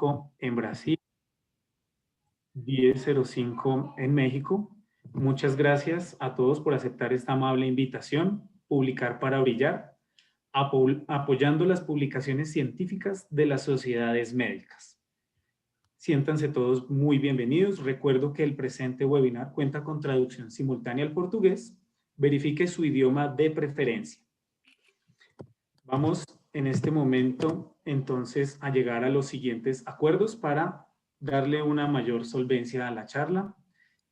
05 en Brasil, 10:05 en México. Muchas gracias a todos por aceptar esta amable invitación, Publicar para Brillar, apoyando las publicaciones científicas de las sociedades médicas. Siéntanse todos muy bienvenidos. Recuerdo que el presente webinar cuenta con traducción simultánea al portugués. Verifique su idioma de preferencia. Vamos en este momento entonces a llegar a los siguientes acuerdos para darle una mayor solvencia a la charla.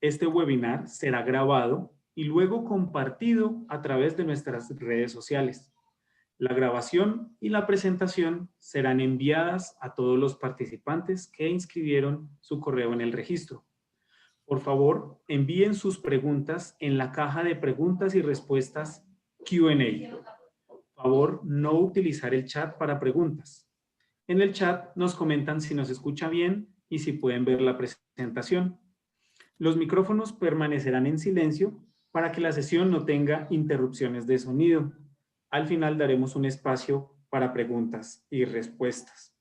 Este webinar será grabado y luego compartido a través de nuestras redes sociales. La grabación y la presentación serán enviadas a todos los participantes que inscribieron su correo en el registro. Por favor, envíen sus preguntas en la caja de preguntas y respuestas Q&A. Por favor, no utilizar el chat para preguntas. En el chat nos comentan si nos escucha bien y si pueden ver la presentación. Los micrófonos permanecerán en silencio para que la sesión no tenga interrupciones de sonido. Al final daremos un espacio para preguntas y respuestas.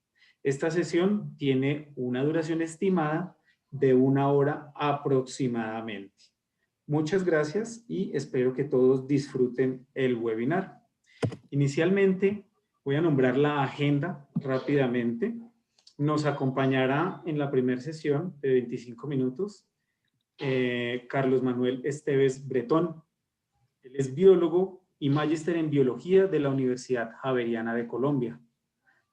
Esta sesión tiene una duración estimada de 1 hora aproximadamente. Muchas gracias y espero que todos disfruten el webinar. Inicialmente voy a nombrar la agenda rápidamente. Nos acompañará en la primera sesión de 25 minutos Carlos Manuel Esteves Bretón. Él es biólogo y magíster en biología de la Universidad Javeriana de Colombia.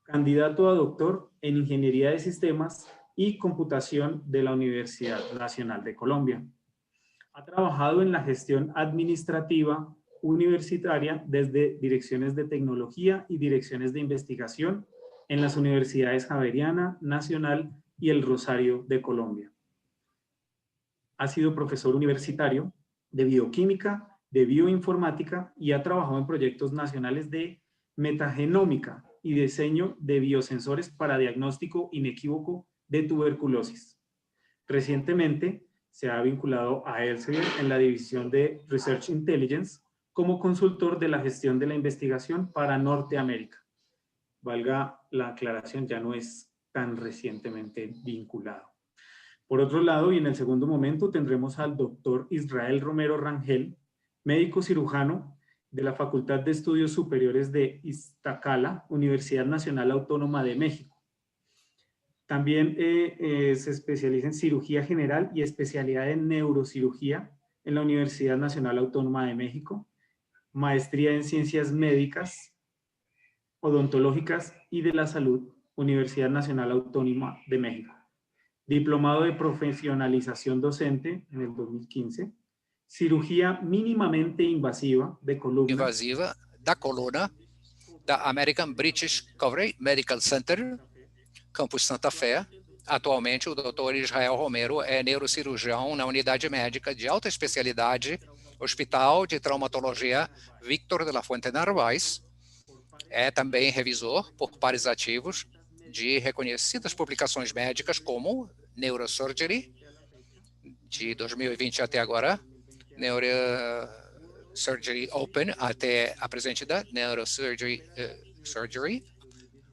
Candidato a doctor en Ingeniería de Sistemas y Computación de la Universidad Nacional de Colombia. Ha trabajado en la gestión administrativa universitaria desde direcciones de tecnología y direcciones de investigación en las universidades Javeriana, Nacional y El Rosario de Colombia. Ha sido profesor universitario de bioquímica, de bioinformática y ha trabajado en proyectos nacionales de metagenómica y diseño de biosensores para diagnóstico inequívoco de tuberculosis. Recientemente se ha vinculado a Elsevier en la división de Research Intelligence como consultor de la gestión de la investigación para Norteamérica. Valga la aclaración, ya no es tan recientemente vinculado. Por otro lado, y en el segundo momento, tendremos al doctor Israel Romero Rangel, médico cirujano de la Facultad de Estudios Superiores de Iztacala, Universidad Nacional Autónoma de México. También se especializa en cirugía general y especialidad en neurocirugía en la Universidad Nacional Autónoma de México, maestría en ciencias médicas, odontológicas y de la salud, Universidad Nacional Autónoma de México. Diplomado de profesionalización docente en el 2015, cirugía mínimamente invasiva de columna. Invasiva da coluna da American British Coverage Medical Center, Campus Santa Fé. Atualmente, o Dr. Israel Romero é neurocirurgião na unidade médica de alta especialidade, Hospital de Traumatologia Victor de la Fuente Narváez. É também revisor por pares ativos de reconhecidas publicações médicas como Neurosurgery, de 2020 até agora, Neurosurgery Open, até a presente data, Neurosurgery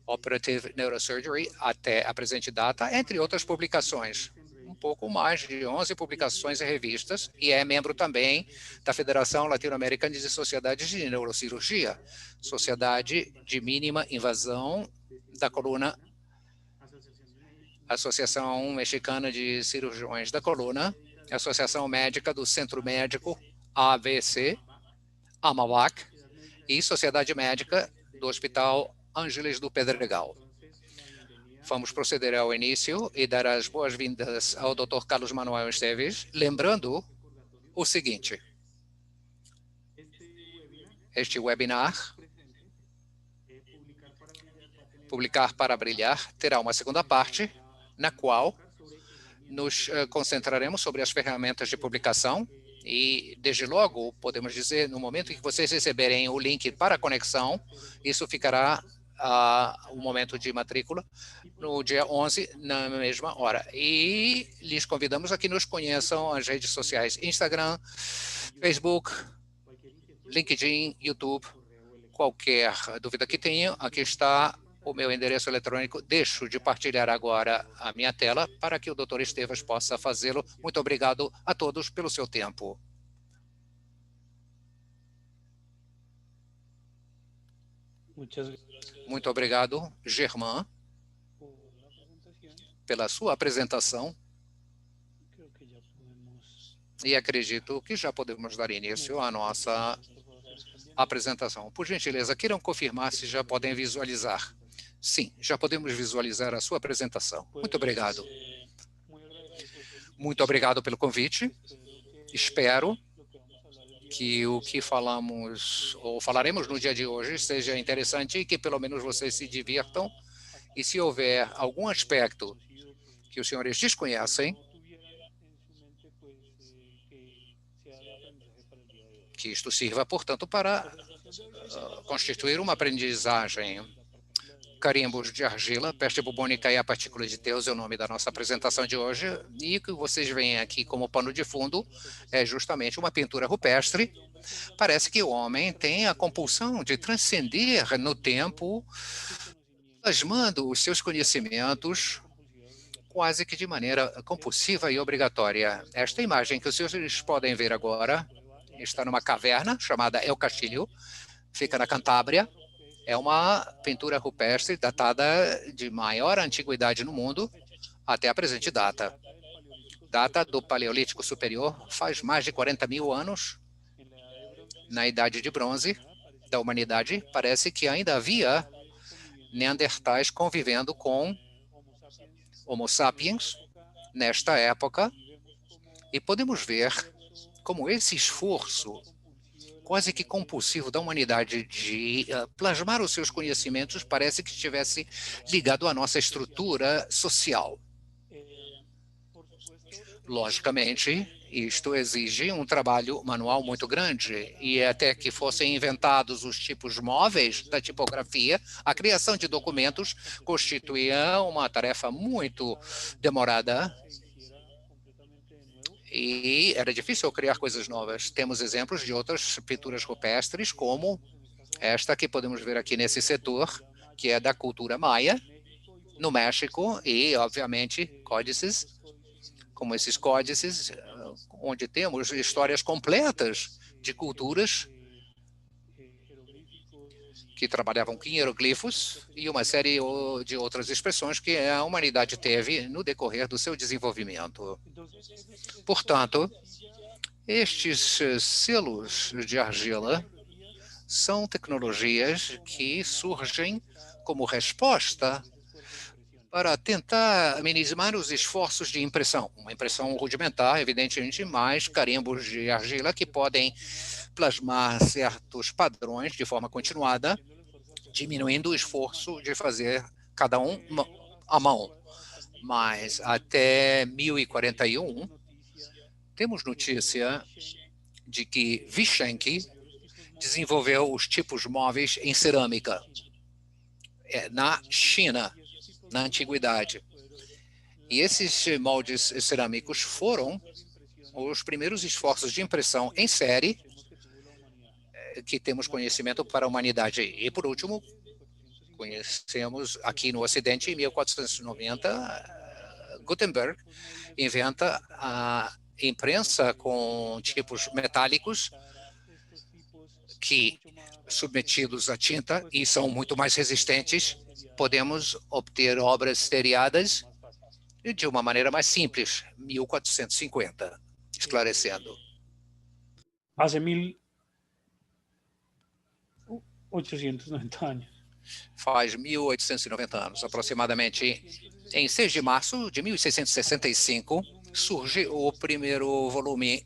Operative Neurosurgery, até a presente data, entre outras publicações. Um pouco mais de 11 publicações e revistas, e é membro também da Federação Latino-Americana de Sociedades de Neurocirurgia, Sociedade de Mínima Invasão da Coluna, Associação Mexicana de Cirurgiões da Coluna, Associação Médica do Centro Médico AVC, AMAVAC, e Sociedade Médica do Hospital Ângeles do Pedregal. Vamos proceder ao início e dar as boas-vindas ao Dr. Carlos Manuel Esteves, lembrando o seguinte: este webinar, Publicar para Brilhar, terá uma segunda parte, na qual nos concentraremos sobre as ferramentas de publicação e, desde logo, podemos dizer, no momento em que vocês receberem o link para a conexão, isso ficará o momento de matrícula no dia 11, na mesma hora. E lhes convidamos a que nos conheçam as redes sociais Instagram, Facebook, LinkedIn, YouTube. Qualquer dúvida que tenham, aqui está o meu endereço eletrônico. Deixo de partilhar agora a minha tela para que o Dr. Estevas possa fazê-lo. Muito obrigado a todos pelo seu tempo. Muito obrigado, Germán, pela sua apresentação. E acredito que já podemos dar início à nossa apresentação. Por gentileza, queiram confirmar se já podem visualizar. Sim, já podemos visualizar a sua apresentação. Muito obrigado. Muito obrigado pelo convite. Espero que o que falamos ou falaremos no dia de hoje seja interessante e que pelo menos vocês se divirtam. E se houver algum aspecto que os senhores desconhecem, que isto sirva, portanto, para constituir uma aprendizagem. Carimbos de argila, peste bubônica e a partícula de Deus é o nome da nossa apresentação de hoje. E o que vocês veem aqui como pano de fundo é justamente uma pintura rupestre. Parece que o homem tem a compulsão de transcender no tempo, plasmando os seus conhecimentos quase que de maneira compulsiva e obrigatória. Esta imagem que os senhores podem ver agora está numa caverna chamada El Castillo, fica na Cantábria. É uma pintura rupestre datada de maior antiguidade no mundo até a presente data. Data do Paleolítico Superior, faz mais de 40 mil anos. Na Idade de Bronze da humanidade, parece que ainda havia neandertais convivendo com Homo sapiens nesta época. E podemos ver como esse esforço quase que compulsivo da humanidade de plasmar os seus conhecimentos parece que estivesse ligado à nossa estrutura social. Logicamente, isto exige um trabalho manual muito grande e até que fossem inventados os tipos móveis da tipografia, a criação de documentos constituía uma tarefa muito demorada e era difícil criar coisas novas. Temos exemplos de outras pinturas rupestres, como esta que podemos ver aqui nesse setor, que é da cultura maia, no México, e, obviamente, códices, como esses códices, onde temos histórias completas de culturas que trabalhavam com hieroglifos e uma série de outras expressões que a humanidade teve no decorrer do seu desenvolvimento. Portanto, estes selos de argila são tecnologias que surgem como resposta para tentar minimizar os esforços de impressão. Uma impressão rudimentar, evidentemente, mais carimbos de argila que podem plasmar certos padrões de forma continuada, diminuindo o esforço de fazer cada um à mão. Mas até 1041, temos notícia de que Vishenki desenvolveu os tipos móveis em cerâmica na China, na antiguidade. E esses moldes cerâmicos foram os primeiros esforços de impressão em série que temos conhecimento para a humanidade. E, por último, conhecemos aqui no Ocidente, em 1490, Gutenberg inventa a imprensa com tipos metálicos que, submetidos à tinta, e são muito mais resistentes, podemos obter obras seriadas de uma maneira mais simples, 1450, esclarecendo. Hace 1890 anos. Faz 1890 anos, aproximadamente. Em 6 de março de 1665, surge o primeiro volume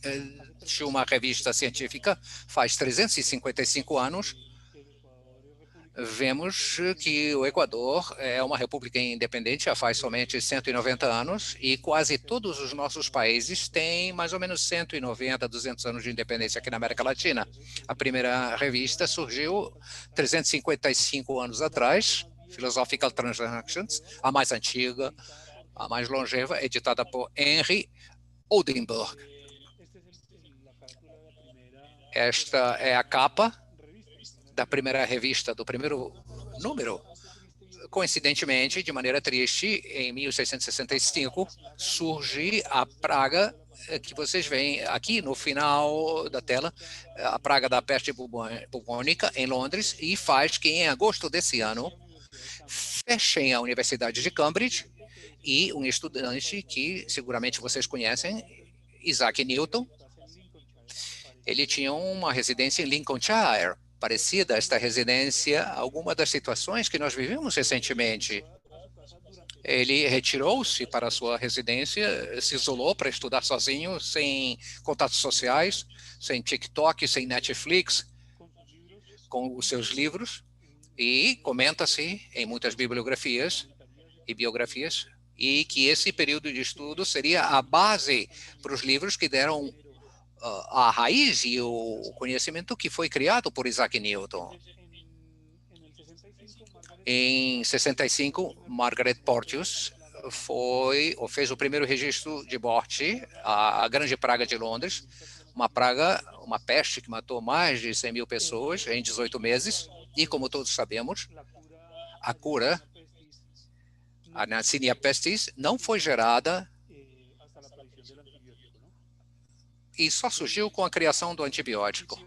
de uma revista científica, faz 355 anos. Vemos que o Equador é uma república independente já faz somente 190 anos e quase todos os nossos países têm mais ou menos 190, 200 anos de independência aqui na América Latina. A primeira revista surgiu 355 anos atrás, Philosophical Transactions, a mais antiga, a mais longeva, editada por Henry Oldenburg. Esta é a capa da primeira revista, do primeiro número Coincidentemente, de maneira triste, em 1665, surge a praga que vocês veem aqui no final da tela, a praga da peste bubônica em Londres, e faz que em agosto desse ano fechem a Universidade de Cambridge e um estudante que seguramente vocês conhecem, Isaac Newton. Ele tinha uma residência em Lincolnshire, parecida a esta residência, alguma das situações que nós vivemos recentemente. Ele retirou-se para a sua residência, se isolou para estudar sozinho, sem contatos sociais, sem TikTok, sem Netflix, com os seus livros, e comenta-se em muitas bibliografias e biografias, e que esse período de estudo seria a base para os livros que deram a raiz e o conhecimento que foi criado por Isaac Newton. Em 65, Margaret Porteous fez o primeiro registro de morte, a grande praga de Londres, uma peste que matou mais de 100 mil pessoas em 18 meses, e como todos sabemos, a cura, a Yersinia pestis, não foi gerada e só surgiu com a criação do antibiótico.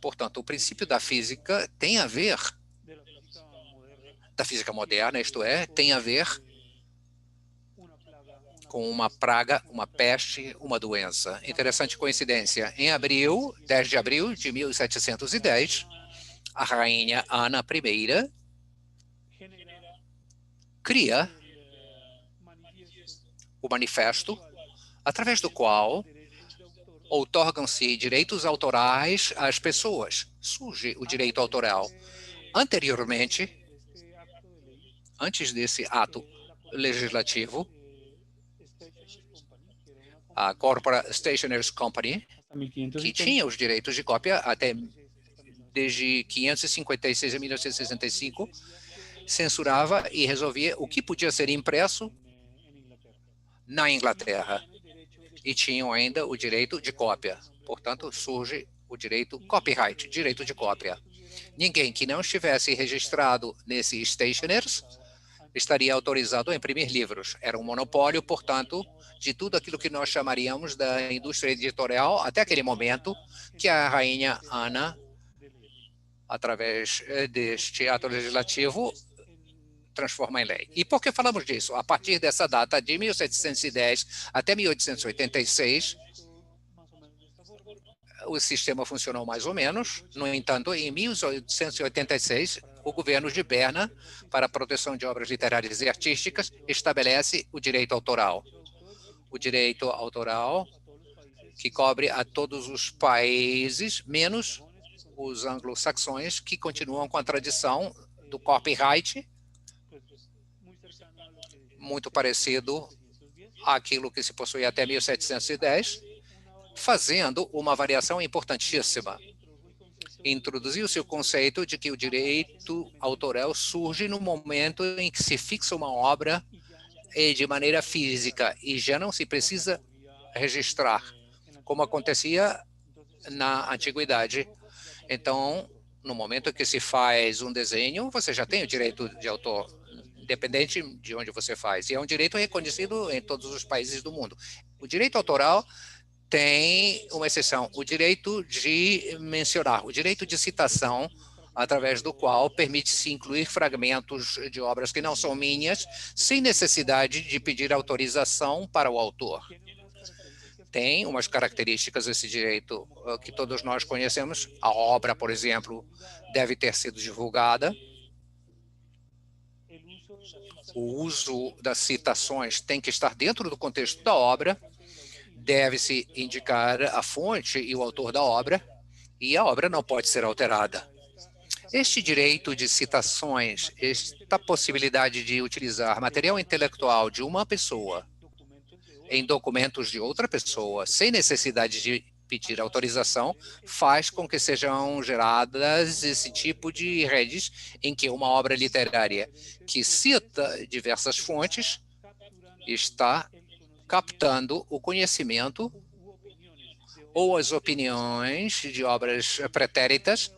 Portanto, o princípio da física tem a ver, da física moderna, isto é, tem a ver com uma praga, uma peste, uma doença. Interessante coincidência. Em 10 de abril de 1710, a rainha Ana I cria o manifesto, através do qual outorgam-se direitos autorais às pessoas. Surge o direito autoral. Anteriormente, antes desse ato legislativo, a Corporate Stationers Company, que tinha os direitos de cópia desde 556 a 1965, censurava e resolvia o que podia ser impresso na Inglaterra. E tinham ainda o direito de cópia. Portanto, surge o direito copyright, direito de cópia. Ninguém que não estivesse registrado nesse Stationers estaria autorizado a imprimir livros. Era um monopólio, portanto, de tudo aquilo que nós chamaríamos da indústria editorial até aquele momento que a rainha Ana, através deste ato legislativo, transforma em lei. E por que falamos disso? A partir dessa data, de 1710 até 1886, o sistema funcionou mais ou menos. No entanto, em 1886, o governo de Berna, para a proteção de obras literárias e artísticas, estabelece o direito autoral. O direito autoral que cobre a todos os países, menos os anglo-saxões, que continuam com a tradição do copyright, muito parecido àquilo que se possuía até 1710, fazendo uma variação importantíssima. Introduziu-se o conceito de que o direito autoral surge no momento em que se fixa uma obra de maneira física e já não se precisa registrar, como acontecia na antiguidade. Então, no momento que se faz um desenho, você já tem o direito de autor, independente de onde você faz. E é um direito reconhecido em todos os países do mundo. O direito autoral tem uma exceção, o direito de mencionar, o direito de citação, através do qual permite-se incluir fragmentos de obras que não são minhas, sem necessidade de pedir autorização para o autor. Tem umas características esse direito que todos nós conhecemos. A obra, por exemplo, deve ter sido divulgada. O uso das citações tem que estar dentro do contexto da obra. Deve-se indicar a fonte e o autor da obra, e a obra não pode ser alterada. Este direito de citações, esta possibilidade de utilizar material intelectual de uma pessoa em documentos de outra pessoa, sem necessidade de pedir autorização, faz com que sejam geradas esse tipo de redes em que uma obra literária que cita diversas fontes está captando o conhecimento ou as opiniões de obras pretéritas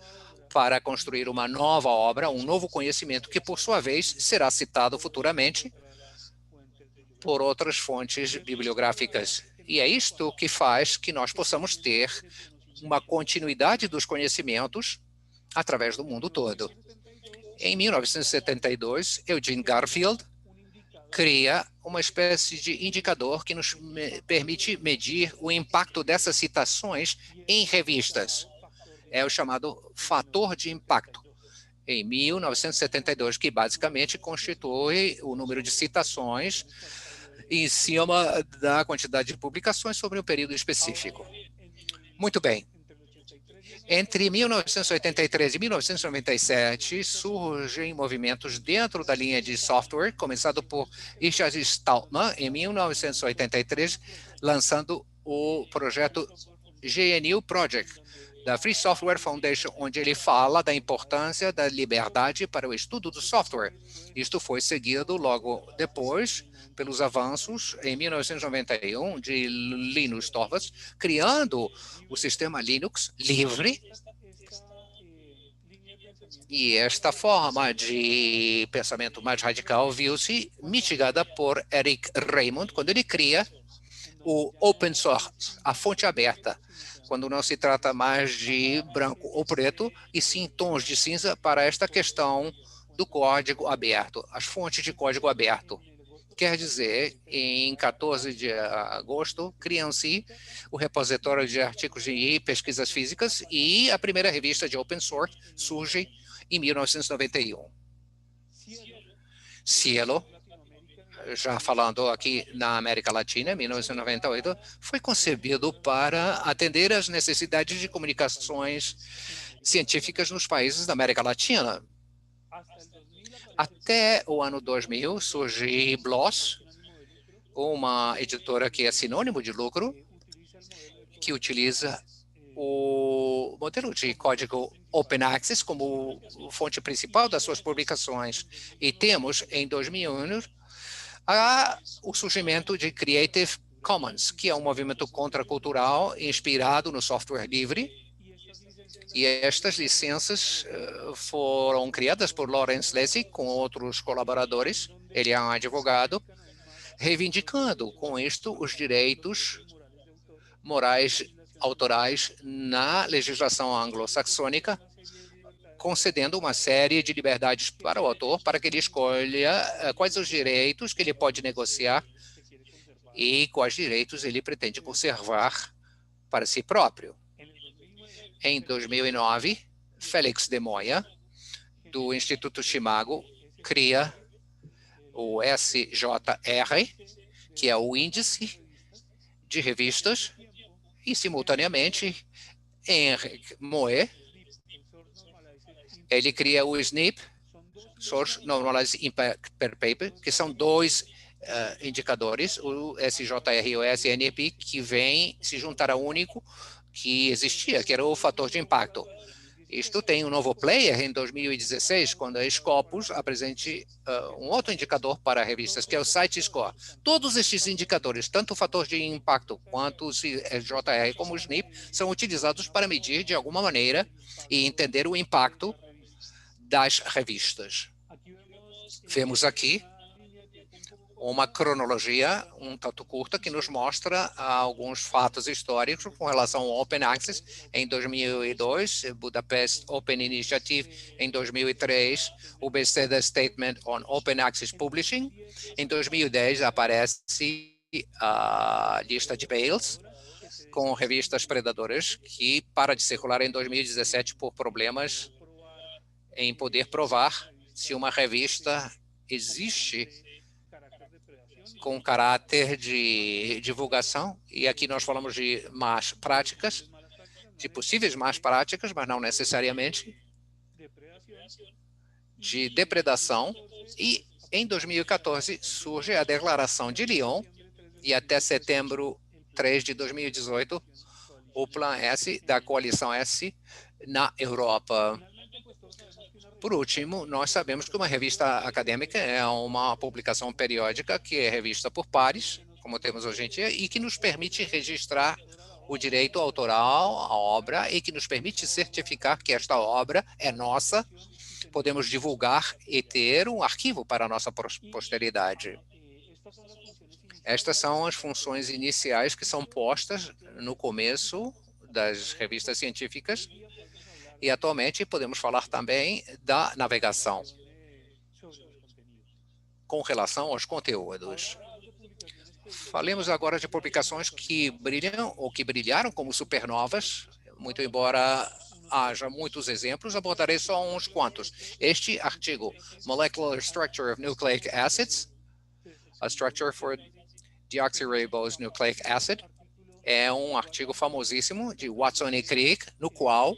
para construir uma nova obra, um novo conhecimento que, por sua vez, será citado futuramente por outras fontes bibliográficas. E é isto que faz que nós possamos ter uma continuidade dos conhecimentos através do mundo todo. Em 1972, Eugene Garfield cria uma espécie de indicador que nos permite medir o impacto dessas citações em revistas. É o chamado fator de impacto, em 1972, que basicamente constitui o número de citações em cima da quantidade de publicações sobre um período específico. Muito bem. Entre 1983 e 1997, surgem movimentos dentro da linha de software, começado por Richard Stallman, em 1983, lançando o projeto GNU Project, da Free Software Foundation, onde ele fala da importância da liberdade para o estudo do software. Isto foi seguido logo depois pelos avanços em 1991 de Linus Torvalds, criando o sistema Linux livre. E esta forma de pensamento mais radical viu-se mitigada por Eric Raymond, quando ele cria o open source, a fonte aberta, quando não se trata mais de branco ou preto, e sim tons de cinza para esta questão do código aberto, as fontes de código aberto. Quer dizer, em 14 de agosto, criam-se o repositório de artigos de pesquisas físicas e a primeira revista de open source surge em 1991. Cielo, já falando aqui na América Latina, em 1998, foi concebido para atender às necessidades de comunicações científicas nos países da América Latina. Até o ano 2000, surge BLOS, uma editora que é sinônimo de lucro, que utiliza o modelo de código Open Access como fonte principal das suas publicações. E temos, em 2001, o surgimento de Creative Commons, que é um movimento contracultural inspirado no software livre. E estas licenças foram criadas por Lawrence Lessig com outros colaboradores. Ele é um advogado, reivindicando com isto os direitos morais autorais na legislação anglo-saxônica, concedendo uma série de liberdades para o autor, para que ele escolha quais os direitos que ele pode negociar e quais direitos ele pretende conservar para si próprio. Em 2009, Félix de Moya, do Instituto Chimago, cria o SJR, que é o índice de revistas, e, simultaneamente, Henrik Moe, ele cria o SNP, Source Normalized Impact Per Paper, que são dois indicadores, o SJR e o SNP, que vêm se juntar ao único que existia, que era o fator de impacto. Isto tem um novo player em 2016, quando a Scopus apresente um outro indicador para revistas, que é o Site Score. Todos estes indicadores, tanto o fator de impacto quanto o SJR como o SNP, são utilizados para medir de alguma maneira e entender o impacto das revistas. Vemos aqui uma cronologia um tanto curta que nos mostra alguns fatos históricos com relação ao Open Access. Em 2002, Budapest Open Initiative. Em 2003, o Bethesda Statement on Open Access Publishing. Em 2010, aparece a lista de Bales, com revistas predadoras, que para de circular em 2017 por problemas em poder provar se uma revista existe com caráter de divulgação, e aqui nós falamos de más práticas, de possíveis más práticas, mas não necessariamente, de depredação, e em 2014 surge a Declaração de Lyon, e até setembro 3 de 2018, o Plan S da Coalição S na Europa. Por último, nós sabemos que uma revista acadêmica é uma publicação periódica que é revista por pares, como temos hoje em dia, e que nos permite registrar o direito autoral à obra e que nos permite certificar que esta obra é nossa. Podemos divulgar e ter um arquivo para a nossa posteridade. Estas são as funções iniciais que são postas no começo das revistas científicas e atualmente podemos falar também da navegação com relação aos conteúdos. Falemos agora de publicações que brilham ou que brilharam como supernovas, muito embora haja muitos exemplos, abordarei só uns quantos. Este artigo, Molecular Structure of Nucleic Acids, a Structure for Deoxyribose Nucleic Acid, é um artigo famosíssimo de Watson e Crick, no qual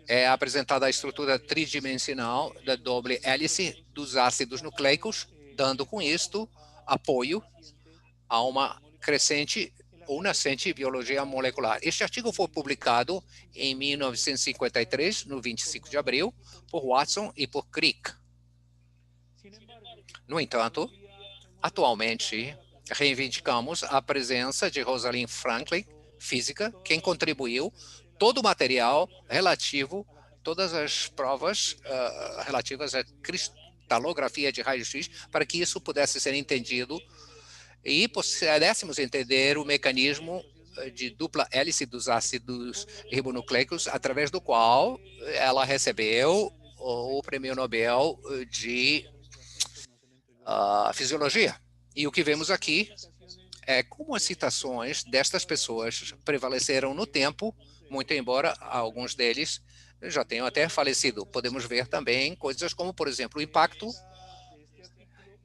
é apresentada a estrutura tridimensional da doble hélice dos ácidos nucleicos, dando com isto apoio a uma crescente ou nascente biologia molecular. Este artigo foi publicado em 1953, no 25 de abril, por Watson e por Crick. No entanto, atualmente, reivindicamos a presença de Rosalind Franklin, física, quem contribuiu todo o material relativo, todas as provas relativas à cristalografia de raio-x, para que isso pudesse ser entendido e pudéssemos entender o mecanismo de dupla hélice dos ácidos ribonucleicos, através do qual ela recebeu o Prêmio Nobel de Fisiologia. E o que vemos aqui é como as citações destas pessoas prevaleceram no tempo, muito embora alguns deles já tenham até falecido. Podemos ver também coisas como, por exemplo, o impacto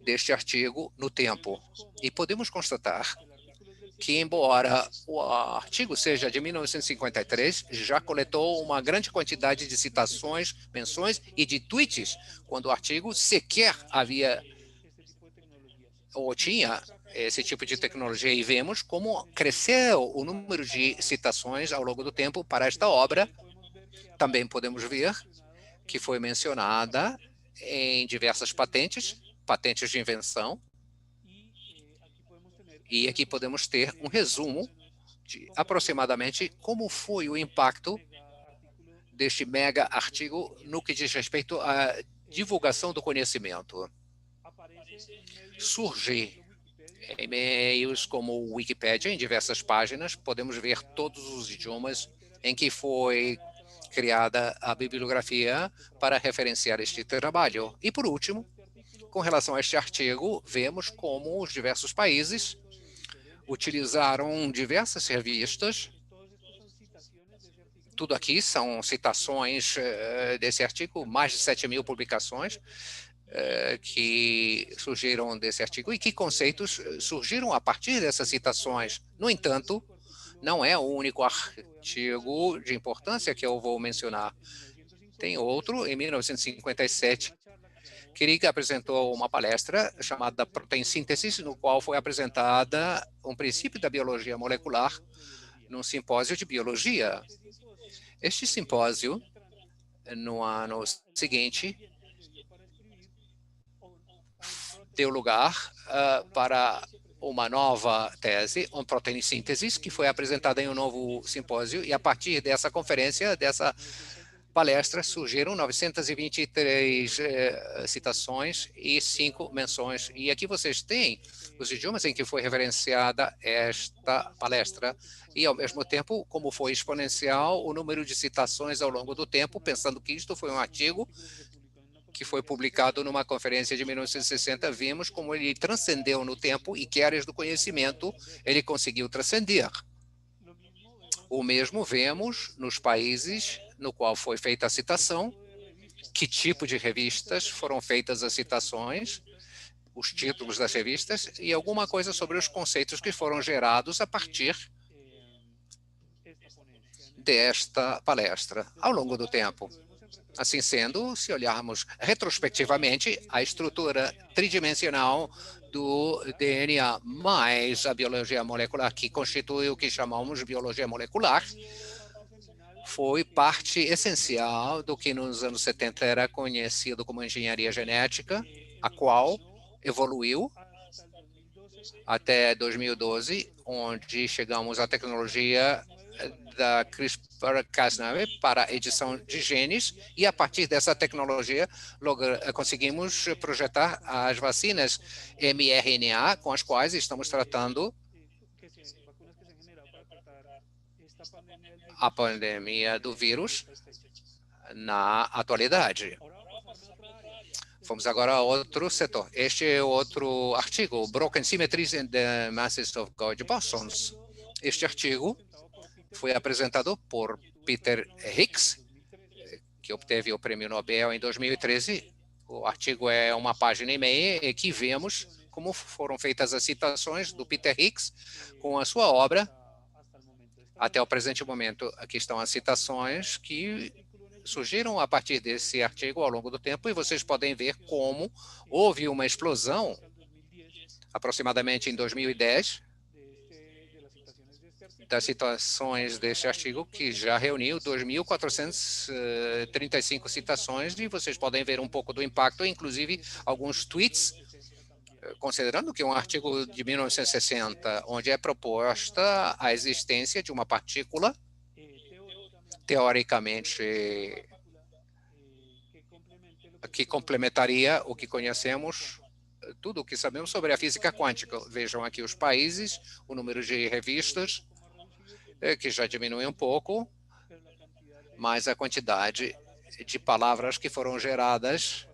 deste artigo no tempo. E podemos constatar que, embora o artigo seja de 1953, já coletou uma grande quantidade de citações, menções e de tweets, quando o artigo sequer havia ou tinha esse tipo de tecnologia. E vemos como cresceu o número de citações ao longo do tempo para esta obra. Também podemos ver que foi mencionada em diversas patentes de invenção. E aqui podemos ter um resumo de aproximadamente como foi o impacto deste mega artigo no que diz respeito à divulgação do conhecimento. Surge em meios como o Wikipedia, em diversas páginas, podemos ver todos os idiomas em que foi criada a bibliografia para referenciar este trabalho. E, por último, com relação a este artigo, vemos como os diversos países utilizaram diversas revistas. Tudo aqui são citações desse artigo, mais de 7.000 publicações que surgiram desse artigo e que conceitos surgiram a partir dessas citações. No entanto, não é o único artigo de importância que eu vou mencionar. Tem outro, em 1957, Crick apresentou uma palestra chamada Protein-Síntese, no qual foi apresentada um princípio da biologia molecular num simpósio de biologia. Este simpósio, no ano seguinte, deu lugar para uma nova tese, um protein-síntese, que foi apresentada em um novo simpósio, e a partir dessa conferência, dessa palestra, surgiram 923 citações e 5 menções. E aqui vocês têm os idiomas em que foi referenciada esta palestra e, ao mesmo tempo, como foi exponencial o número de citações ao longo do tempo, pensando que isto foi um artigo que foi publicado numa conferência de 1960, vimos como ele transcendeu no tempo e que áreas do conhecimento ele conseguiu transcender. O mesmo vemos nos países no qual foi feita a citação, que tipo de revistas foram feitas as citações, os títulos das revistas e alguma coisa sobre os conceitos que foram gerados a partir desta palestra ao longo do tempo. Assim sendo, se olharmos retrospectivamente, a estrutura tridimensional do DNA mais a biologia molecular, que constitui o que chamamos de biologia molecular, foi parte essencial do que nos anos 70 era conhecido como engenharia genética, a qual evoluiu até 2012, onde chegamos à tecnologia da CRISPR-Cas9 para a edição de genes, e a partir dessa tecnologia conseguimos projetar as vacinas mRNA com as quais estamos tratando a pandemia do vírus na atualidade. Vamos agora a outro setor. Este é outro artigo, Broken Symmetries in the Masses of God Bosons. Este artigo foi apresentado por Peter Higgs, que obteve o Prêmio Nobel em 2013. O artigo é uma página e meia, e que vemos como foram feitas as citações do Peter Higgs com a sua obra até o presente momento. Aqui estão as citações que surgiram a partir desse artigo ao longo do tempo, e vocês podem ver como houve uma explosão aproximadamente em 2010 das citações deste artigo, que já reuniu 2.435 citações, e vocês podem ver um pouco do impacto, inclusive alguns tweets, considerando que é um artigo de 1960, onde é proposta a existência de uma partícula, teoricamente, que complementaria o que conhecemos, tudo o que sabemos sobre a física quântica. Vejam aqui os países, o número de revistas, que já diminui um pouco, mas a quantidade de palavras que foram geradas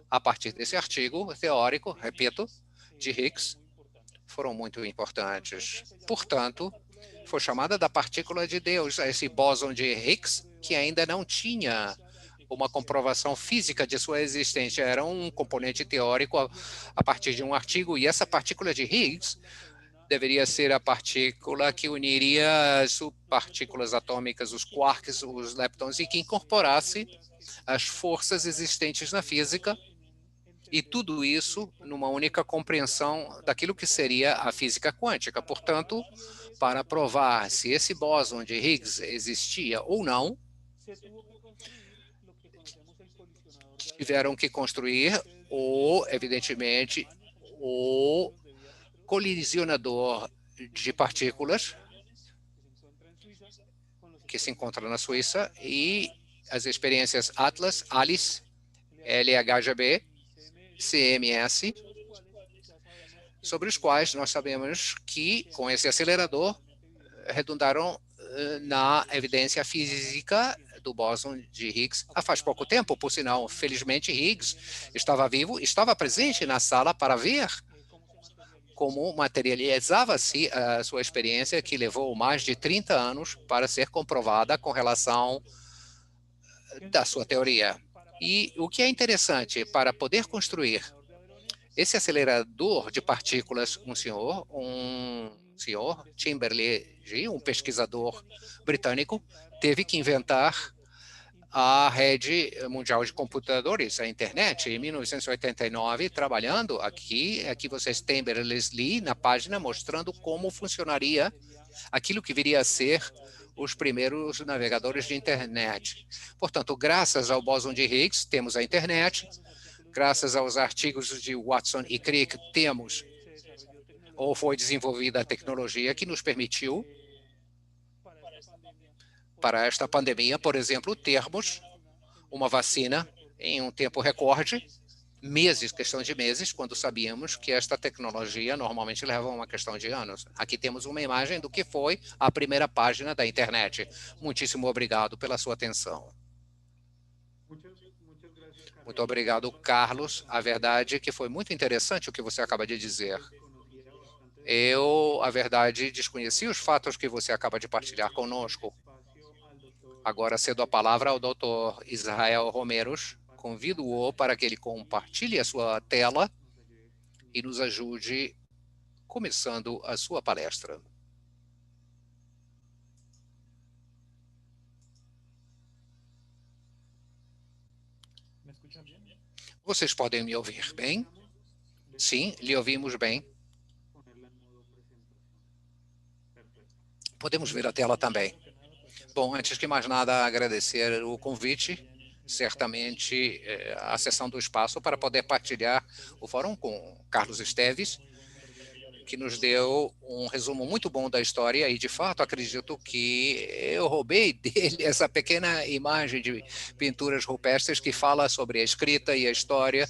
a partir desse artigo teórico, repito, de Higgs, foram muito importantes. Portanto, foi chamada da partícula de Deus, esse bóson de Higgs, que ainda não tinha uma comprovação física de sua existência, era um componente teórico a partir de um artigo, e essa partícula de Higgs deveria ser a partícula que uniria as subpartículas atômicas, os quarks, os leptons, e que incorporasse as forças existentes na física, e tudo isso numa única compreensão daquilo que seria a física quântica. Portanto, para provar se esse bóson de Higgs existia ou não, tiveram que construir, evidentemente, o colisionador de partículas, que se encontra na Suíça, e as experiências Atlas, ALICE, LHGB, CMS, sobre os quais nós sabemos que, com esse acelerador, redundaram na evidência física do bóson de Higgs faz pouco tempo. Por sinal, felizmente, Higgs estava vivo, estava presente na sala para ver como materializava-se a sua experiência, que levou mais de 30 anos para ser comprovada com relação da sua teoria. E o que é interessante, para poder construir esse acelerador de partículas, um senhor, Timberlake, um pesquisador britânico, teve que inventar a rede mundial de computadores, a internet, em 1989, trabalhando aqui vocês têm Berners-Lee na página mostrando como funcionaria aquilo que viria a ser os primeiros navegadores de internet. Portanto, graças ao bóson de Higgs, temos a internet, graças aos artigos de Watson e Crick, temos ou foi desenvolvida a tecnologia que nos permitiu, para esta pandemia, por exemplo, termos uma vacina em um tempo recorde, meses, questão de meses, quando sabíamos que esta tecnologia normalmente leva uma questão de anos. Aqui temos uma imagem do que foi a primeira página da internet. Muitíssimo obrigado pela sua atenção. Muito obrigado, Carlos. A verdade é que foi muito interessante o que você acaba de dizer. Eu, a verdade, desconheci os fatos que você acaba de partilhar conosco. Agora cedo a palavra ao Dr. Israel Romeros. Convido-o para que ele compartilhe a sua tela e nos ajude começando a sua palestra. Vocês podem me ouvir bem? Sim, lhe ouvimos bem. Podemos ver a tela também. Bom, antes de mais nada, agradecer o convite, certamente a cessão do espaço para poder partilhar o fórum com Carlos Esteves. que nos deu um resumo muito bom da história e, de fato, acredito que eu roubei dele essa pequena imagem de pinturas rupestres que fala sobre a escrita e a história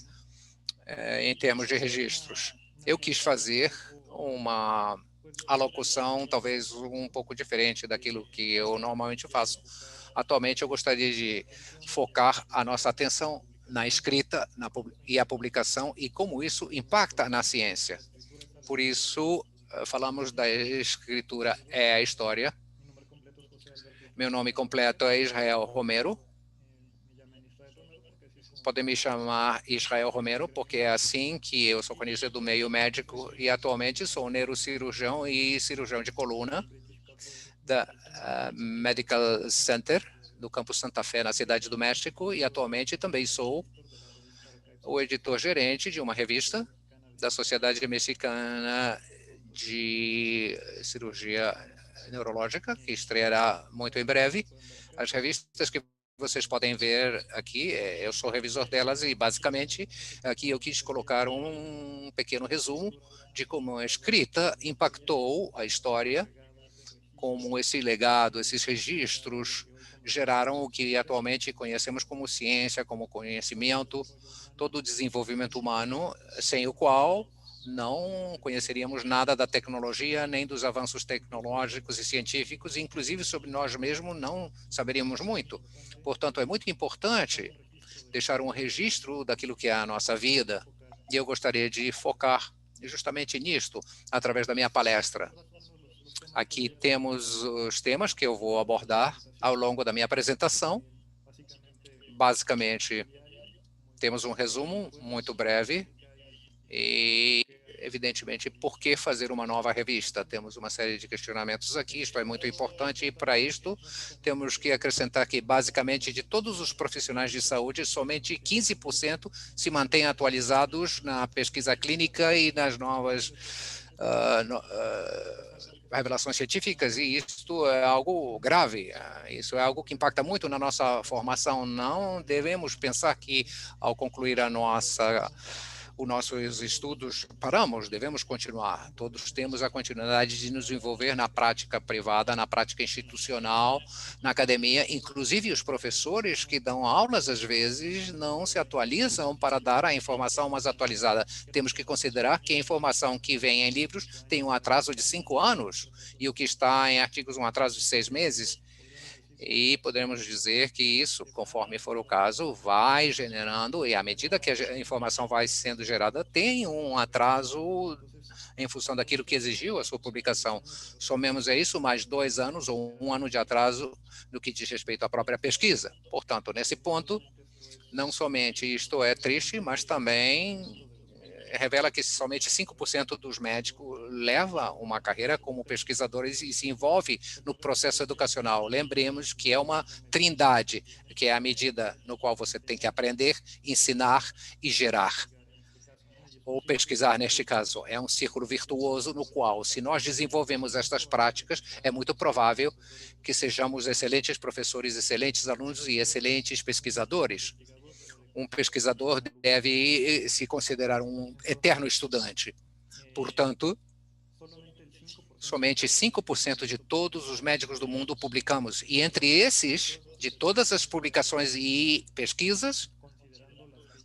em termos de registros. Eu quis fazer uma alocução talvez um pouco diferente daquilo que eu normalmente faço. Atualmente, eu gostaria de focar a nossa atenção na escrita e a publicação e como isso impacta na ciência. Por isso, falamos da escritura é a história. Meu nome completo é Israel Romero. Podem me chamar Israel Romero, porque é assim que eu sou conhecido do meio médico e atualmente sou neurocirurgião e cirurgião de coluna da Medical Center do campus Santa Fé, na cidade do México, e atualmente também sou o editor-gerente de uma revista da Sociedade Mexicana de Cirurgia Neurológica, que estreará muito em breve. As revistas que vocês podem ver aqui, eu sou revisor delas e, basicamente, aqui eu quis colocar um pequeno resumo de como a escrita impactou a história, como esse legado, esses registros geraram o que atualmente conhecemos como ciência, como conhecimento, todo o desenvolvimento humano, sem o qual não conheceríamos nada da tecnologia, nem dos avanços tecnológicos e científicos, e inclusive sobre nós mesmos não saberíamos muito. Portanto, é muito importante deixar um registro daquilo que é a nossa vida, e eu gostaria de focar justamente nisto, através da minha palestra. Aqui temos os temas que eu vou abordar ao longo da minha apresentação. Basicamente, temos um resumo muito breve e, evidentemente, por que fazer uma nova revista? Temos uma série de questionamentos aqui, isto é muito importante, e para isto temos que acrescentar que, basicamente, de todos os profissionais de saúde, somente 15% se mantêm atualizados na pesquisa clínica e nas novas revelações científicas, e isso é algo grave, isso é algo que impacta muito na nossa formação. Não devemos pensar que, ao concluir os nossos estudos, paramos, devemos continuar. Todos temos a continuidade de nos envolver na prática privada, na prática institucional, na academia, inclusive os professores que dão aulas, às vezes, não se atualizam para dar a informação mais atualizada. Temos que considerar que a informação que vem em livros tem um atraso de 5 anos e o que está em artigos um atraso de 6 meses. E podemos dizer que isso, conforme for o caso, vai generando, e à medida que a informação vai sendo gerada, tem um atraso em função daquilo que exigiu a sua publicação. Somemos a isso mais 2 anos ou 1 ano de atraso no que diz respeito à própria pesquisa. Portanto, nesse ponto, não somente isto é triste, mas também revela que somente 5% dos médicos leva uma carreira como pesquisadores e se envolve no processo educacional. Lembremos que é uma trindade, que é a medida no qual você tem que aprender, ensinar e gerar. Ou pesquisar, neste caso, é um círculo virtuoso no qual, se nós desenvolvemos estas práticas, é muito provável que sejamos excelentes professores, excelentes alunos e excelentes pesquisadores. Um pesquisador deve se considerar um eterno estudante. Portanto, somente 5% de todos os médicos do mundo publicamos. E entre esses, de todas as publicações e pesquisas,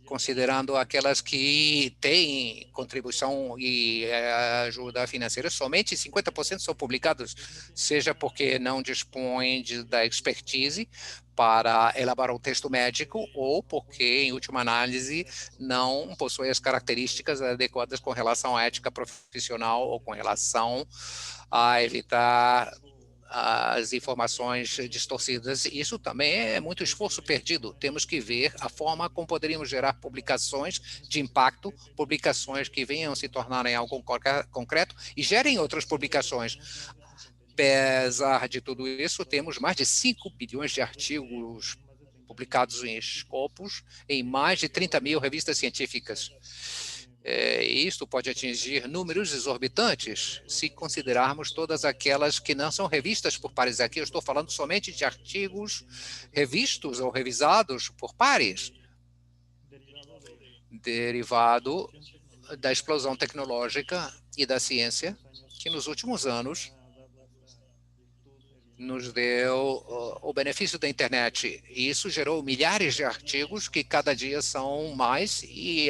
considerando aquelas que têm contribuição e ajuda financeira, somente 50% são publicados, seja porque não dispõem da expertise para elaborar um texto médico ou porque, em última análise, não possui as características adequadas com relação à ética profissional ou com relação a evitar as informações distorcidas. Isso também é muito esforço perdido. Temos que ver a forma como poderíamos gerar publicações de impacto, publicações que venham se tornarem algo concreto e gerem outras publicações. Apesar de tudo isso, temos mais de 5 bilhões de artigos publicados em Scopus em mais de 30 mil revistas científicas. Isto pode atingir números exorbitantes se considerarmos todas aquelas que não são revistas por pares. Aqui eu estou falando somente de artigos revistos ou revisados por pares, derivado da explosão tecnológica e da ciência, que nos últimos anos nos deu o benefício da internet. E isso gerou milhares de artigos que cada dia são mais e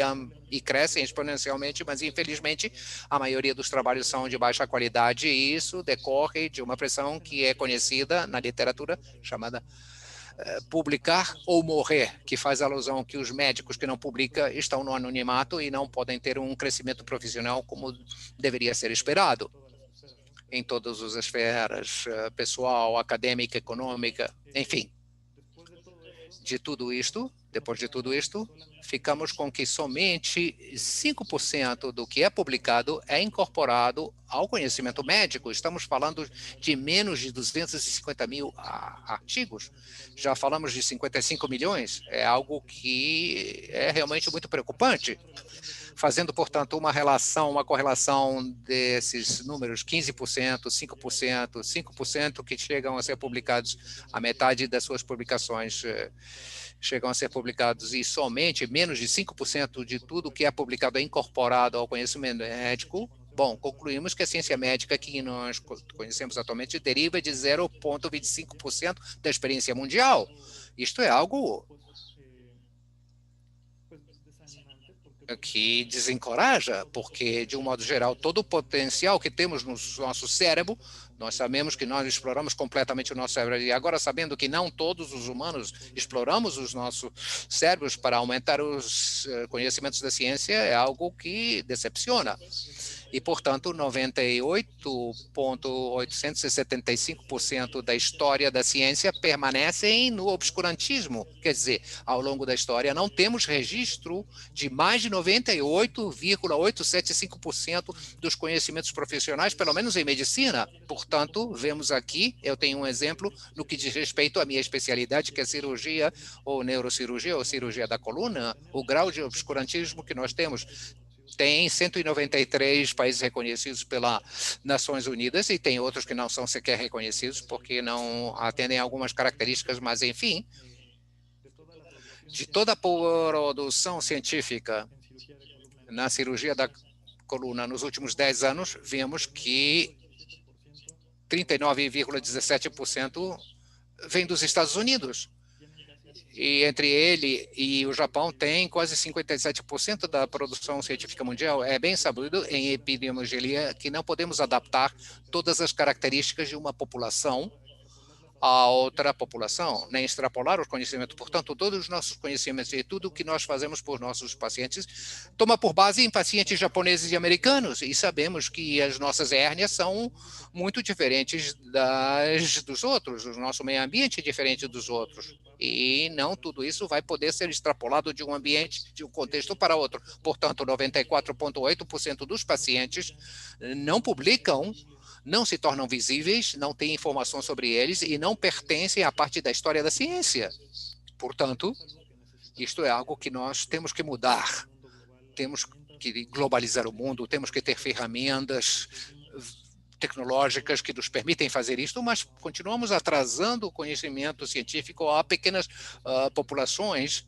crescem exponencialmente, mas infelizmente a maioria dos trabalhos são de baixa qualidade e isso decorre de uma pressão que é conhecida na literatura chamada publicar ou morrer, que faz alusão que os médicos que não publicam estão no anonimato e não podem ter um crescimento profissional como deveria ser esperado em todas as esferas, pessoal, acadêmica, econômica, enfim. Depois de tudo isto, ficamos com que somente 5% do que é publicado é incorporado ao conhecimento médico. Estamos falando de menos de 250 mil artigos. Já falamos de 55 milhões. É algo que é realmente muito preocupante. Fazendo, portanto, uma correlação desses números, 15%, 5%, 5% que chegam a ser publicados, a metade das suas publicações chegam a ser publicados e somente menos de 5% de tudo que é publicado é incorporado ao conhecimento médico. Bom, concluímos que a ciência médica que nós conhecemos atualmente deriva de 0,25% da experiência mundial. Isto é algo que desencoraja, porque, de um modo geral, todo o potencial que temos no nosso cérebro, nós sabemos que nós exploramos completamente o nosso cérebro. E agora, sabendo que não todos os humanos exploramos os nossos cérebros para aumentar os conhecimentos da ciência, é algo que decepciona. E, portanto, 98,875% da história da ciência permanecem no obscurantismo. Quer dizer, ao longo da história, não temos registro de mais de 98,875% dos conhecimentos profissionais, pelo menos em medicina. Portanto, vemos aqui, eu tenho um exemplo no que diz respeito à minha especialidade, que é cirurgia ou neurocirurgia ou cirurgia da coluna, o grau de obscurantismo que nós temos. Tem 193 países reconhecidos pelas Nações Unidas e tem outros que não são sequer reconhecidos porque não atendem a algumas características, mas, enfim, de toda a produção científica na cirurgia da coluna nos últimos 10 anos, vemos que 39,17% vem dos Estados Unidos. E entre ele e o Japão tem quase 57% da produção científica mundial. É bem sabido em epidemiologia que não podemos adaptar todas as características de uma população a outra população, nem extrapolar os conhecimentos. Portanto, todos os nossos conhecimentos e tudo o que nós fazemos por nossos pacientes toma por base em pacientes japoneses e americanos, e sabemos que as nossas hérnias são muito diferentes dos outros, o nosso meio ambiente é diferente dos outros, e não tudo isso vai poder ser extrapolado de um ambiente, de um contexto para outro. Portanto, 94,8% dos pacientes não publicam, não se tornam visíveis, não têm informação sobre eles e não pertencem à parte da história da ciência. Portanto, isto é algo que nós temos que mudar. Temos que globalizar o mundo, temos que ter ferramentas tecnológicas que nos permitem fazer isso, mas continuamos atrasando o conhecimento científico a pequenas populações,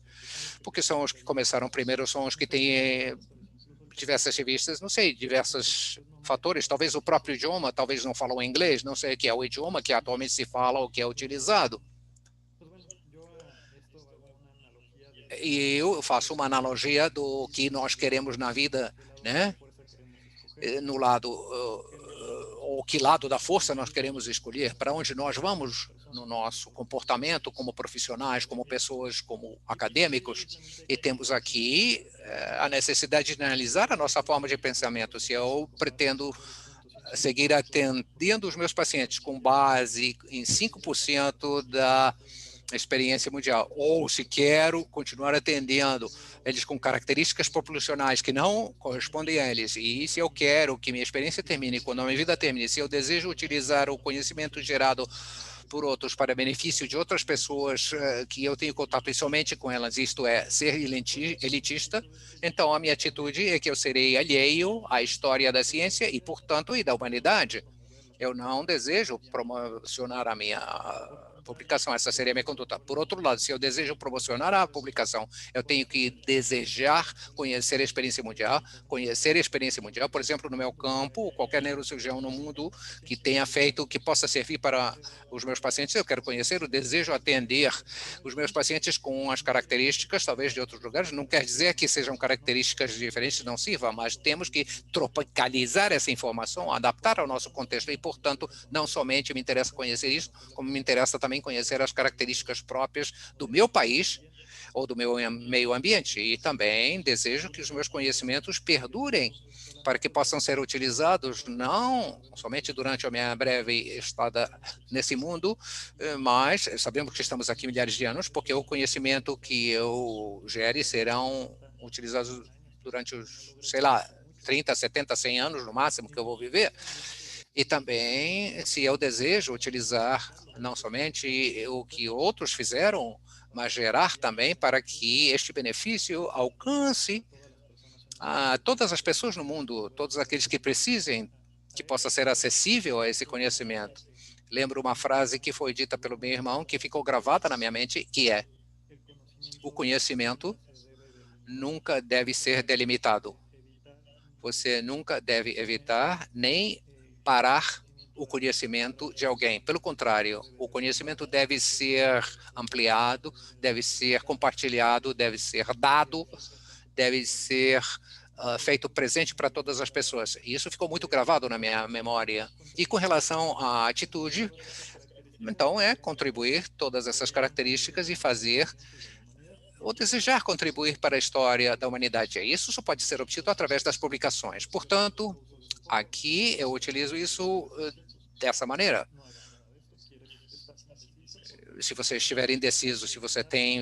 porque são os que começaram primeiro, são os que têm diversas revistas, não sei, diversos fatores, talvez o próprio idioma, talvez não falam inglês, não sei o que é o idioma que atualmente se fala ou que é utilizado. E eu faço uma analogia do que nós queremos na vida, né? No lado, ou que lado da força nós queremos escolher, para onde nós vamos no nosso comportamento como profissionais, como pessoas, como acadêmicos, e temos aqui a necessidade de analisar a nossa forma de pensamento. Se eu pretendo seguir atendendo os meus pacientes com base em 5% da experiência mundial, ou se quero continuar atendendo eles com características populacionais que não correspondem a eles, e se eu quero que minha experiência termine, quando a minha vida termine, se eu desejo utilizar o conhecimento gerado por outros para benefício de outras pessoas que eu tenho contato somente com elas, isto é, ser elitista, então a minha atitude é que eu serei alheio à história da ciência e, portanto, e da humanidade. Eu não desejo promocionar a minha publicação. Essa seria a minha conduta. Por outro lado, se eu desejo promocionar a publicação, eu tenho que desejar conhecer a experiência mundial, por exemplo, no meu campo, qualquer neurocirurgião no mundo que tenha feito, que possa servir para os meus pacientes, eu quero conhecer, eu desejo atender os meus pacientes com as características, talvez de outros lugares, não quer dizer que sejam características diferentes, não sirva, mas temos que tropicalizar essa informação, adaptar ao nosso contexto e, portanto, não somente me interessa conhecer isso, como me interessa também conhecer as características próprias do meu país ou do meu meio ambiente. E também desejo que os meus conhecimentos perdurem para que possam ser utilizados não somente durante a minha breve estada nesse mundo, mas sabemos que estamos aqui milhares de anos, porque o conhecimento que eu gere serão utilizados durante os, sei lá, 30, 70, 100 anos no máximo que eu vou viver. E também, se eu desejo utilizar não somente o que outros fizeram, mas gerar também para que este benefício alcance a todas as pessoas no mundo, todos aqueles que precisem, que possa ser acessível a esse conhecimento. Lembro uma frase que foi dita pelo meu irmão, que ficou gravada na minha mente, que é: o conhecimento nunca deve ser delimitado. Você nunca deve evitar nem parar o conhecimento de alguém. Pelo contrário, o conhecimento deve ser ampliado, deve ser compartilhado, deve ser dado, deve ser feito presente para todas as pessoas. E isso ficou muito gravado na minha memória. E com relação à atitude, então é contribuir todas essas características e fazer ou desejar contribuir para a história da humanidade. Isso só pode ser obtido através das publicações. Portanto, aqui eu utilizo isso dessa maneira. Se você estiver indeciso, se você tem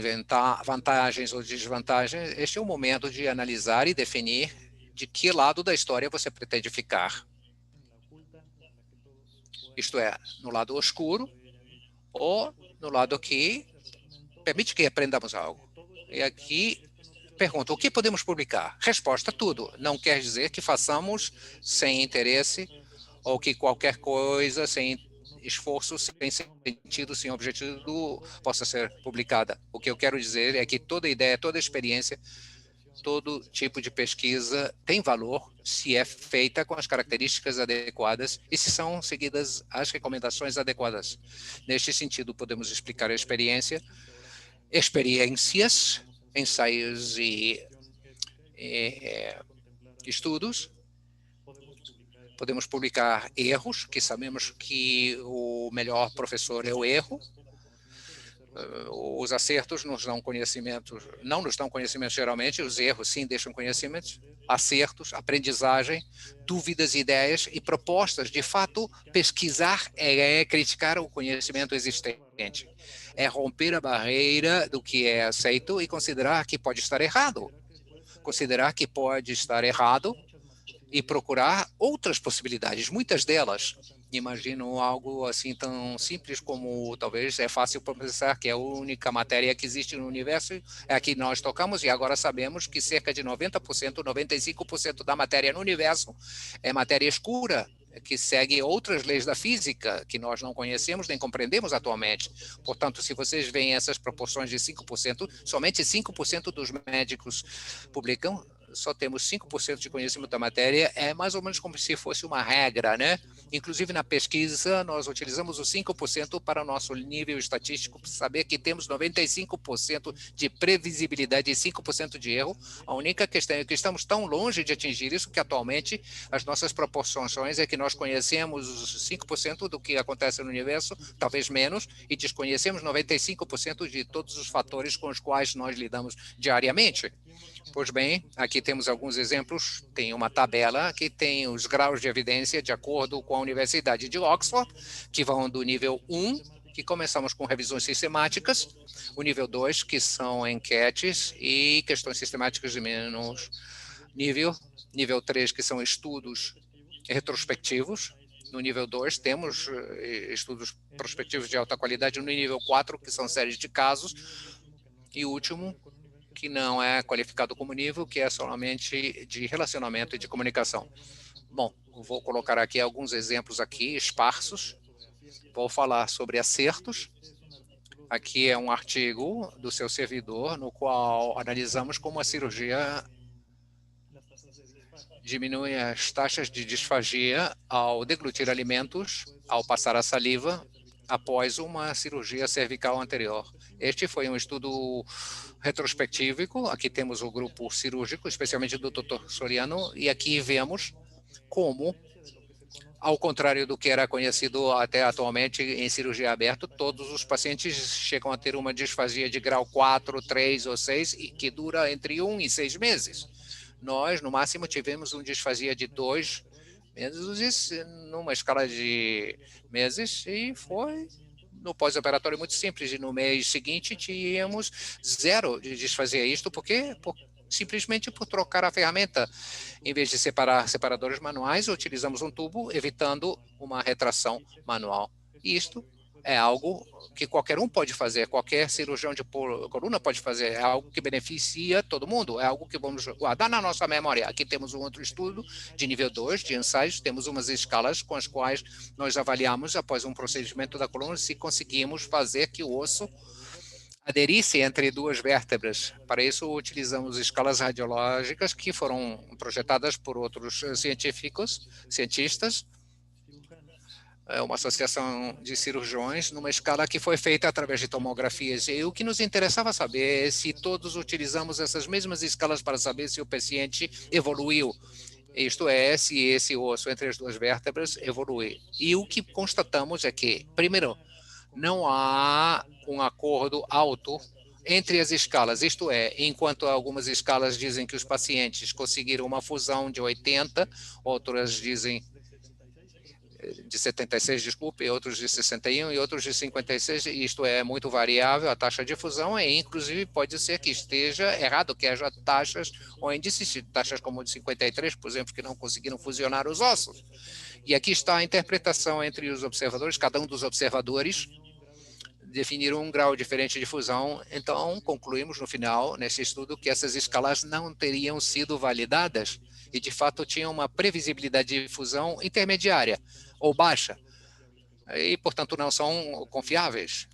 vantagens ou desvantagens, este é o momento de analisar e definir de que lado da história você pretende ficar. Isto é, no lado escuro ou no lado que permite que aprendamos algo. E aqui pergunta, o que podemos publicar? Resposta, tudo. Não quer dizer que façamos sem interesse ou que qualquer coisa sem esforço, sem sentido, sem objetivo possa ser publicada. O que eu quero dizer é que toda ideia, toda experiência, todo tipo de pesquisa tem valor se é feita com as características adequadas e se são seguidas as recomendações adequadas. Neste sentido, podemos explicar a experiências, ensaios e estudos. Podemos publicar erros, que sabemos que o melhor professor é o erro. Os acertos nos dão conhecimento, não nos dão conhecimento geralmente, os erros sim deixam conhecimentos, acertos, aprendizagem, dúvidas, ideias e propostas. De fato, pesquisar é criticar o conhecimento existente. É romper a barreira do que é aceito e considerar que pode estar errado. Considerar que pode estar errado e procurar outras possibilidades, muitas delas. Imagino algo assim tão simples como, talvez é fácil pensar que é a única matéria que existe no universo é a que nós tocamos, e agora sabemos que cerca de 90%, 95% da matéria no universo é matéria escura, que segue outras leis da física que nós não conhecemos nem compreendemos atualmente. Portanto, se vocês veem essas proporções de 5%, somente 5% dos médicos publicam, só temos 5% de conhecimento da matéria, é mais ou menos como se fosse uma regra, né? Inclusive, na pesquisa, nós utilizamos os 5% para o nosso nível estatístico, para saber que temos 95% de previsibilidade e 5% de erro. A única questão é que estamos tão longe de atingir isso que, atualmente, as nossas proporções é que nós conhecemos os 5% do que acontece no universo, talvez menos, e desconhecemos 95% de todos os fatores com os quais nós lidamos diariamente. Pois bem, aqui temos alguns exemplos. Tem uma tabela que tem os graus de evidência de acordo com a Universidade de Oxford, que vão do nível 1, que começamos com revisões sistemáticas, o nível 2, que são enquetes e questões sistemáticas de menos nível 3, que são estudos retrospectivos. No nível 2, temos estudos prospectivos de alta qualidade. No nível 4, que são séries de casos. E o último, que não é qualificado como nível, que é somente de relacionamento e de comunicação. Bom, vou colocar aqui alguns exemplos aqui, esparsos. Vou falar sobre acertos Aqui é um artigo do seu servidor, no qual analisamos como a cirurgia diminui as taxas de disfagia ao deglutir alimentos, ao passar a saliva, após uma cirurgia cervical anterior. Este foi um estudo retrospectivo. Aqui temos o grupo cirúrgico, especialmente do Dr. Soriano, e aqui vemos como, ao contrário do que era conhecido até atualmente em cirurgia aberta, todos os pacientes chegam a ter uma disfagia de grau 4, 3 ou 6, que dura entre 1 e 6 meses. Nós, no máximo, tivemos uma disfagia de 2 meses, numa escala de meses, e foi no pós-operatório muito simples. E no mês seguinte, tínhamos 0 de disfasia. Isto porque simplesmente por trocar a ferramenta. Em vez de separadores manuais, utilizamos um tubo, evitando uma retração manual. Isto é algo que qualquer um pode fazer, qualquer cirurgião de coluna pode fazer, é algo que beneficia todo mundo, é algo que vamos guardar na nossa memória. Aqui temos um outro estudo de nível 2, de ensaios, temos umas escalas com as quais nós avaliamos, após um procedimento da coluna, se conseguimos fazer que o osso aderisse entre 2 vértebras. Para isso, utilizamos escalas radiológicas que foram projetadas por outros cientistas, uma associação de cirurgiões, numa escala que foi feita através de tomografias. E o que nos interessava saber é se todos utilizamos essas mesmas escalas para saber se o paciente evoluiu. Isto é, se esse osso entre as 2 vértebras evolui. E o que constatamos é que, primeiro, não há um acordo alto entre as escalas. Isto é, enquanto algumas escalas dizem que os pacientes conseguiram uma fusão de 80, outras dizem de 76, desculpe, outros de 61 e outros de 56, isto é muito variável, a taxa de fusão, e inclusive pode ser que esteja errado, que haja taxas ou índices, taxas como de 53, por exemplo, que não conseguiram fusionar os ossos. E aqui está a interpretação entre os observadores, cada um dos observadores definiram um grau diferente de fusão, então concluímos no final, nesse estudo, que essas escalas não teriam sido validadas e, de fato, tinham uma previsibilidade de fusão intermediária ou baixa, e, portanto, não são confiáveis.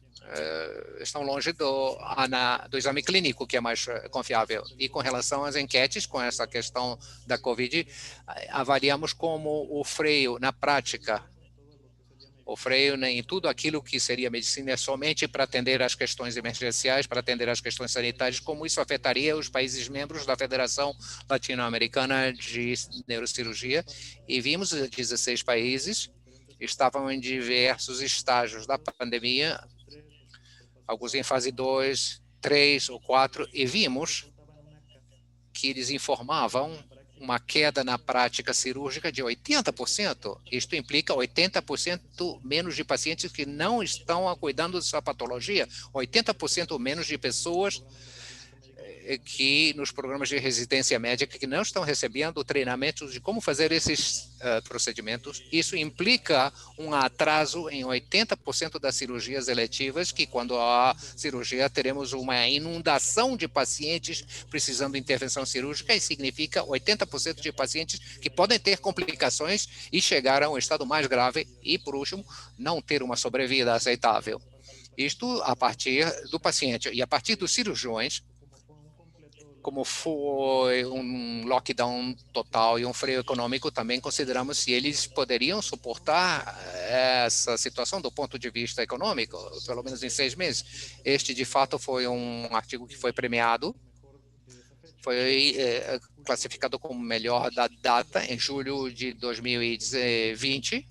Estão longe do exame clínico, que é mais confiável. E com relação às enquetes, com essa questão da COVID, avaliamos como o freio, na prática, o freio em tudo aquilo que seria medicina é somente para atender às questões emergenciais, para atender às questões sanitárias, como isso afetaria os países membros da Federação Latino-Americana de Neurocirurgia. E vimos 16 países estavam em diversos estágios da pandemia, alguns em fase 2, 3 ou 4, e vimos que eles informavam uma queda na prática cirúrgica de 80%. Isto implica 80% menos de pacientes que não estão cuidando de sua patologia, 80% menos de pessoas que nos programas de residência médica que não estão recebendo treinamentos de como fazer esses procedimentos. Isso implica um atraso em 80% das cirurgias eletivas, que quando há cirurgia teremos uma inundação de pacientes precisando de intervenção cirúrgica, e significa 80% de pacientes que podem ter complicações e chegar a um estado mais grave e, por último, não ter uma sobrevida aceitável. Isto a partir do paciente e a partir dos cirurgiões. Como foi um lockdown total e um freio econômico, também consideramos se eles poderiam suportar essa situação do ponto de vista econômico, pelo menos em 6 meses. Este, de fato, foi um artigo que foi premiado, foi classificado como melhor da data em julho de 2020.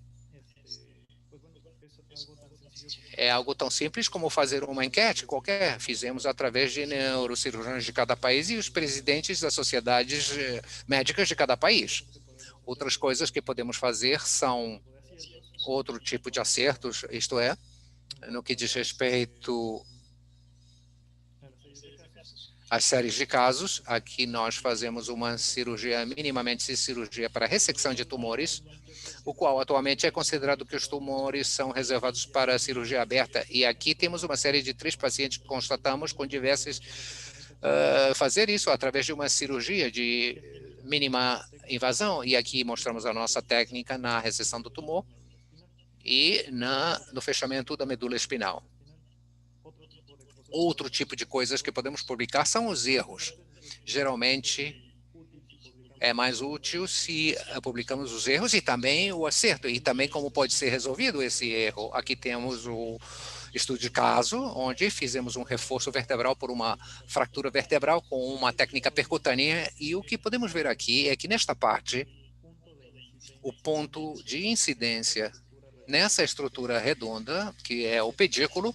É algo tão simples como fazer uma enquete qualquer. Fizemos através de neurocirurgiões de cada país e os presidentes das sociedades médicas de cada país. Outras coisas que podemos fazer são outro tipo de acertos, isto é, no que diz respeito às séries de casos. Aqui nós fazemos uma cirurgia, minimamente cirurgia para ressecção de tumores, o qual atualmente é considerado que os tumores são reservados para a cirurgia aberta. E aqui temos uma série de 3 pacientes que constatamos com diversas, fazer isso através de uma cirurgia de mínima invasão. E aqui mostramos a nossa técnica na reseção do tumor e no fechamento da medula espinal. Outro tipo de coisas que podemos publicar são os erros. Geralmente, é mais útil se publicamos os erros e também o acerto, e também como pode ser resolvido esse erro. Aqui temos o estudo de caso, onde fizemos um reforço vertebral por uma fratura vertebral com uma técnica percutânea, e o que podemos ver aqui é que nesta parte, o ponto de incidência nessa estrutura redonda, que é o pedículo,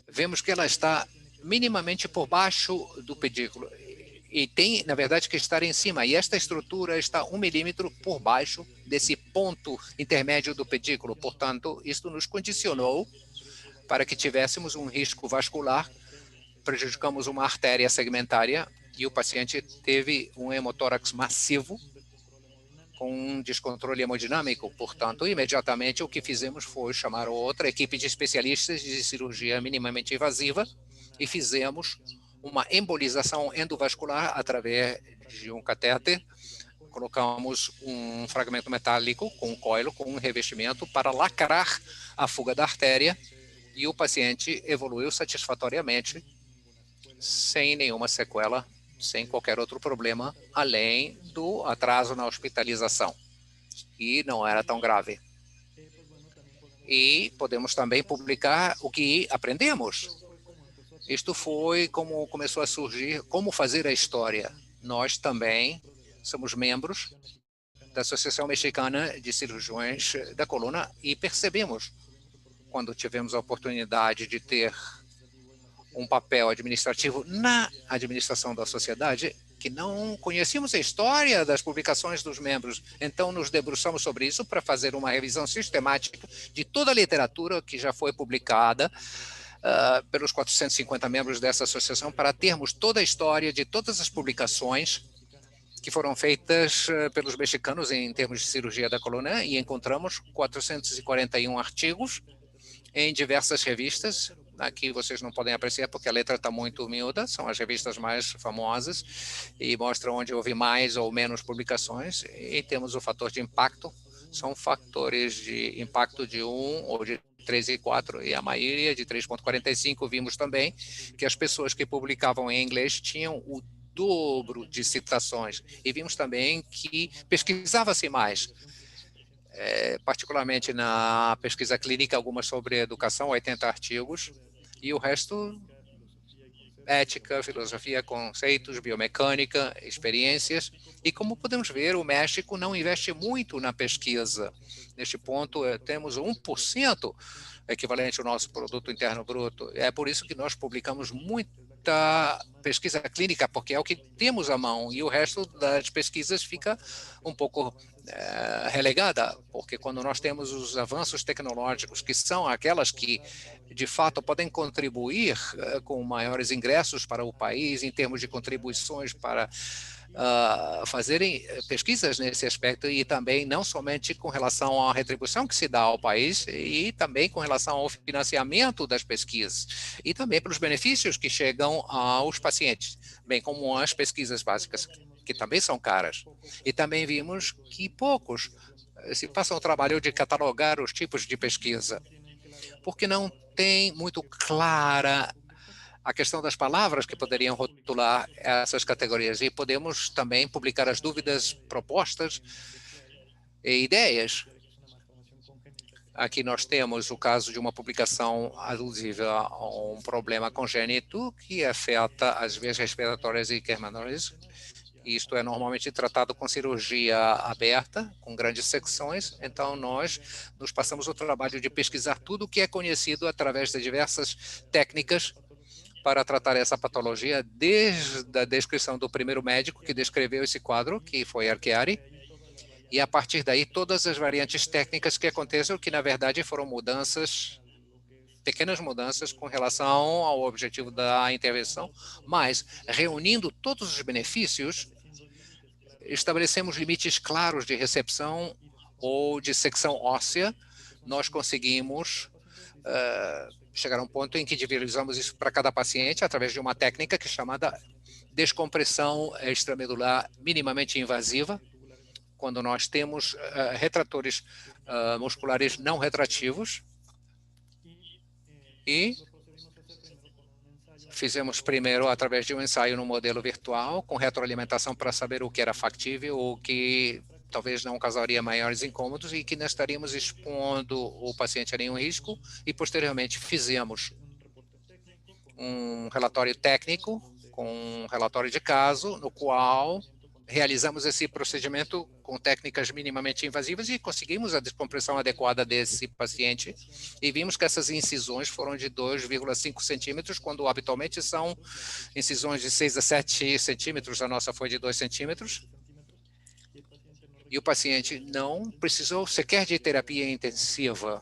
vemos que ela está minimamente por baixo do pedículo. E tem, na verdade, que estar em cima. E esta estrutura está 1 milímetro por baixo desse ponto intermédio do pedículo. Portanto, isto nos condicionou para que tivéssemos um risco vascular, prejudicamos uma artéria segmentária e o paciente teve um hemotórax massivo com um descontrole hemodinâmico. Portanto, imediatamente o que fizemos foi chamar outra equipe de especialistas de cirurgia minimamente invasiva e fizemos uma embolização endovascular através de um catéter. Colocamos um fragmento metálico com um coilo, com um revestimento para lacrar a fuga da artéria e o paciente evoluiu satisfatoriamente, sem nenhuma sequela, sem qualquer outro problema, além do atraso na hospitalização. E não era tão grave. E podemos também publicar o que aprendemos. Isto foi como começou a surgir, como fazer a história. Nós também somos membros da Associação Mexicana de Cirurgiões da Coluna e percebemos, quando tivemos a oportunidade de ter um papel administrativo na administração da sociedade, que não conhecíamos a história das publicações dos membros. Então, nos debruçamos sobre isso para fazer uma revisão sistemática de toda a literatura que já foi publicada pelos 450 membros dessa associação, para termos toda a história de todas as publicações que foram feitas pelos mexicanos em termos de cirurgia da coluna, e encontramos 441 artigos em diversas revistas. Aqui vocês não podem apreciar porque a letra está muito miúda, são as revistas mais famosas e mostram onde houve mais ou menos publicações. E temos o fator de impacto, são fatores de impacto de 1 ou de 3 e 4, e a maioria de 3,45. Vimos também que as pessoas que publicavam em inglês tinham o dobro de citações, e vimos também que pesquisava-se mais, particularmente na pesquisa clínica, algumas sobre educação, 80 artigos, e o resto, ética, filosofia, conceitos, biomecânica, experiências. E como podemos ver, o México não investe muito na pesquisa. Neste ponto, temos 1% equivalente ao nosso produto interno bruto. É por isso que nós publicamos muita pesquisa clínica, porque é o que temos à mão, e o resto das pesquisas fica um pouco relegada, porque quando nós temos os avanços tecnológicos, que são aquelas que, de fato, podem contribuir com maiores ingressos para o país, em termos de contribuições para fazerem pesquisas nesse aspecto, e também não somente com relação à retribuição que se dá ao país, e também com relação ao financiamento das pesquisas, e também pelos benefícios que chegam aos pacientes, bem como as pesquisas básicas, que também são caras. E também vimos que poucos se passam o trabalho de catalogar os tipos de pesquisa, porque não tem muito clara a questão das palavras que poderiam rotular essas categorias. E podemos também publicar as dúvidas, propostas e ideias. Aqui nós temos o caso de uma publicação alusiva a um problema congênito que afeta as vias respiratórias e queimaduras. Isto é normalmente tratado com cirurgia aberta, com grandes secções. Então, nós nos passamos o trabalho de pesquisar tudo o que é conhecido através de diversas técnicas para tratar essa patologia, desde a descrição do primeiro médico que descreveu esse quadro, que foi Archiari, e a partir daí todas as variantes técnicas que aconteceram, que na verdade foram mudanças, pequenas mudanças com relação ao objetivo da intervenção, mas reunindo todos os benefícios, estabelecemos limites claros de recepção ou de secção óssea. Nós conseguimos chegar a um ponto em que individualizamos isso para cada paciente através de uma técnica que é chamada descompressão extramedular minimamente invasiva, quando nós temos retratores musculares não retrativos. E fizemos primeiro através de um ensaio no modelo virtual, com retroalimentação para saber o que era factível, o que talvez não causaria maiores incômodos e que não estaríamos expondo o paciente a nenhum risco. E, posteriormente, fizemos um relatório técnico com um relatório de caso, no qual realizamos esse procedimento com técnicas minimamente invasivas e conseguimos a descompressão adequada desse paciente. E vimos que essas incisões foram de 2,5 centímetros, quando habitualmente são incisões de 6 a 7 centímetros, a nossa foi de 2 centímetros. E o paciente não precisou sequer de terapia intensiva.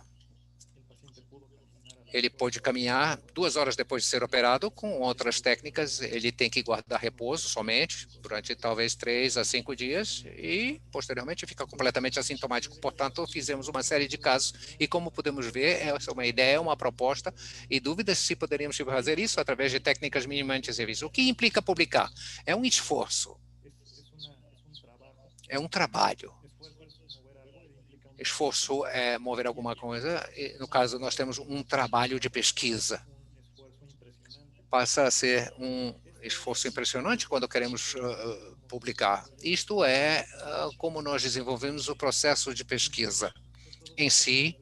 Ele pôde caminhar 2 horas depois de ser operado. Com outras técnicas, ele tem que guardar repouso somente, durante talvez 3 a 5 dias, e posteriormente fica completamente assintomático. Portanto, fizemos uma série de casos, e como podemos ver, essa é uma ideia, uma proposta, e dúvidas se poderíamos fazer isso através de técnicas minimamente invisíveis. O que implica publicar? É um esforço, é um trabalho. Esforço é mover alguma coisa, e no caso nós temos um trabalho de pesquisa. Passa a ser um esforço impressionante quando queremos publicar. Isto é como nós desenvolvemos o processo de pesquisa. Em si,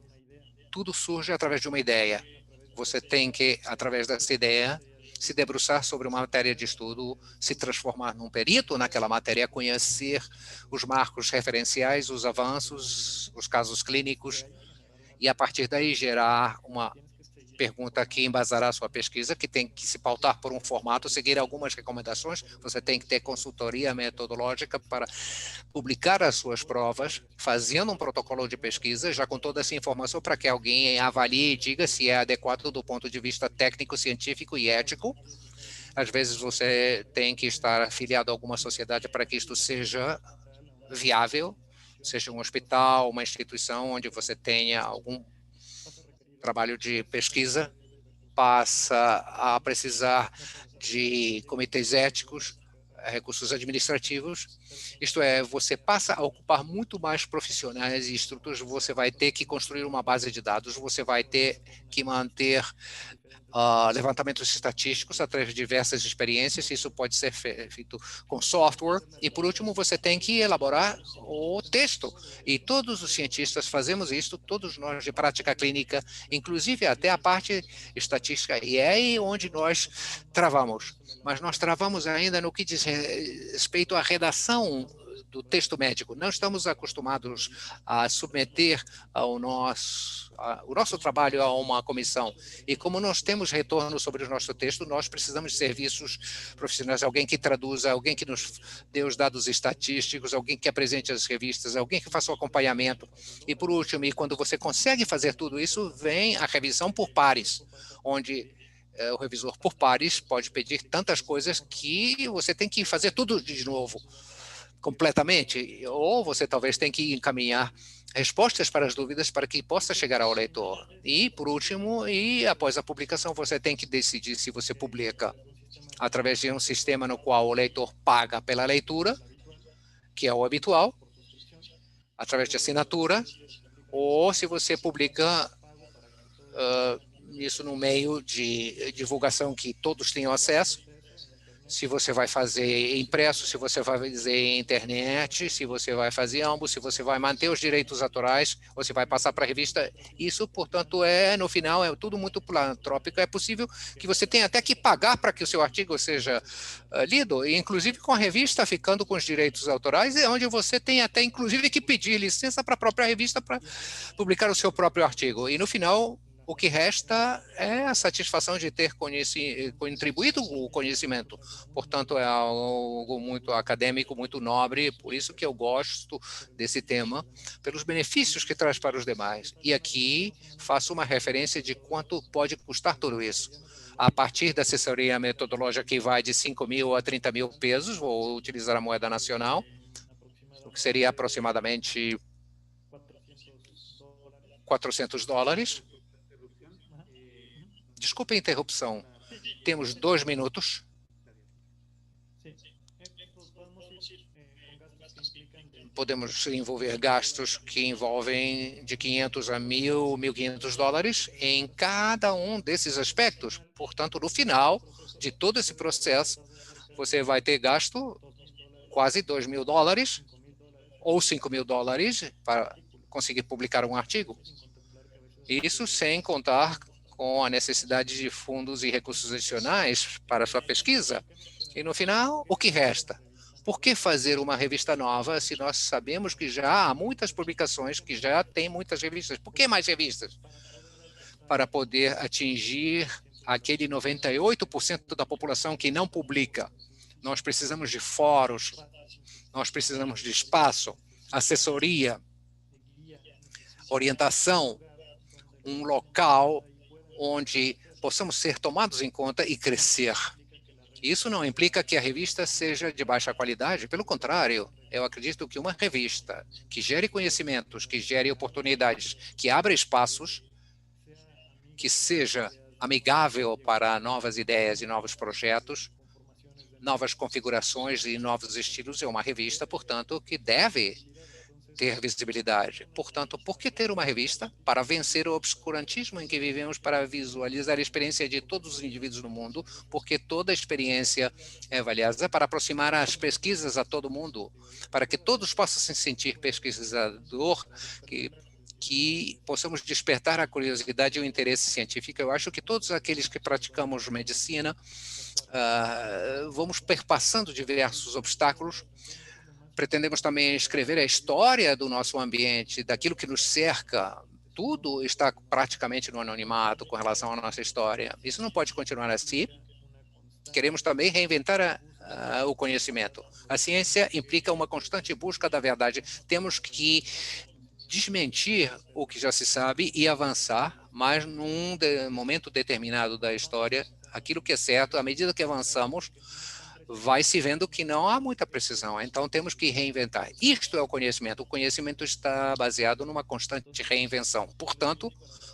tudo surge através de uma ideia. Você tem que, através dessa ideia, se debruçar sobre uma matéria de estudo, se transformar num perito naquela matéria, conhecer os marcos referenciais, os avanços, os casos clínicos, e a partir daí gerar uma pergunta que embasará a sua pesquisa, que tem que se pautar por um formato, seguir algumas recomendações. Você tem que ter consultoria metodológica para publicar as suas provas, fazendo um protocolo de pesquisa, já com toda essa informação para que alguém avalie e diga se é adequado do ponto de vista técnico, científico e ético. Às vezes você tem que estar afiliado a alguma sociedade para que isto seja viável, seja um hospital, uma instituição onde você tenha algum trabalho de pesquisa, passa a precisar de comitês éticos, recursos administrativos, isto é, você passa a ocupar muito mais profissionais e estruturas, você vai ter que construir uma base de dados, você vai ter que manter levantamentos estatísticos através de diversas experiências, isso pode ser feito com software, e por último você tem que elaborar o texto, e todos os cientistas fazemos isso, todos nós de prática clínica, inclusive até a parte estatística, e é aí onde nós travamos, mas nós travamos ainda no que diz respeito à redação do texto médico. Não estamos acostumados a submeter o nosso trabalho a uma comissão. E como nós temos retorno sobre o nosso texto, nós precisamos de serviços profissionais, alguém que traduza, alguém que nos dê os dados estatísticos, alguém que apresente as revistas, alguém que faça o acompanhamento. E por último, e quando você consegue fazer tudo isso, vem a revisão por pares, onde o revisor por pares pode pedir tantas coisas que você tem que fazer tudo de novo, completamente, ou você talvez tenha que encaminhar respostas para as dúvidas para que possa chegar ao leitor. E, por último, e após a publicação, você tem que decidir se você publica através de um sistema no qual o leitor paga pela leitura, que é o habitual, através de assinatura, ou se você publica isso no meio de divulgação que todos tenham acesso, se você vai fazer impresso, se você vai fazer internet, se você vai fazer ambos, se você vai manter os direitos autorais, ou se vai passar para a revista. Isso, portanto, no final, é tudo muito filantrópico. É possível que você tenha até que pagar para que o seu artigo seja lido, e inclusive com a revista ficando com os direitos autorais, é onde você tem até, inclusive, que pedir licença para a própria revista para publicar o seu próprio artigo. E, no final, o que resta é a satisfação de ter contribuído o conhecimento. Portanto, é algo muito acadêmico, muito nobre, por isso que eu gosto desse tema, pelos benefícios que traz para os demais. E aqui faço uma referência de quanto pode custar tudo isso. A partir da assessoria metodológica que vai de 5 mil a 30 mil pesos, vou utilizar a moeda nacional, o que seria aproximadamente $400. Desculpe a interrupção. Temos 2 minutos. podemos envolver gastos que envolvem de 500 a 1.000, 1.500 dólares em cada um desses aspectos. Portanto, no final de todo esse processo, você vai ter gasto quase 2.000 dólares ou 5.000 dólares para conseguir publicar um artigo. Isso sem contar com a necessidade de fundos e recursos adicionais para a sua pesquisa. E no final, o que resta? Por que fazer uma revista nova se nós sabemos que já há muitas publicações, que já tem muitas revistas? Por que mais revistas? Para poder atingir aquele 98% da população que não publica. Nós precisamos de fóruns, nós precisamos de espaço, assessoria, orientação, um local onde possamos ser tomados em conta e crescer. Isso não implica que a revista seja de baixa qualidade, pelo contrário, eu acredito que uma revista que gere conhecimentos, que gere oportunidades, que abra espaços, que seja amigável para novas ideias e novos projetos, novas configurações e novos estilos, é uma revista, portanto, que deve ter visibilidade. Portanto, por que ter uma revista? Para vencer o obscurantismo em que vivemos, para visualizar a experiência de todos os indivíduos no mundo, porque toda experiência é valiosa, para aproximar as pesquisas a todo mundo, para que todos possam se sentir pesquisador, que possamos despertar a curiosidade e o interesse científico. Eu acho que todos aqueles que praticamos medicina vamos perpassando diversos obstáculos. Pretendemos também escrever a história do nosso ambiente, daquilo que nos cerca. Tudo está praticamente no anonimato com relação à nossa história. Isso não pode continuar assim. Queremos também reinventar o conhecimento. A ciência implica uma constante busca da verdade. Temos que desmentir o que já se sabe e avançar, mas num momento determinado da história, aquilo que é certo, à medida que avançamos, vai se vendo que não há muita precisão. Então, temos que reinventar. Isto é o conhecimento. O conhecimento está baseado numa constante reinvenção. Portanto,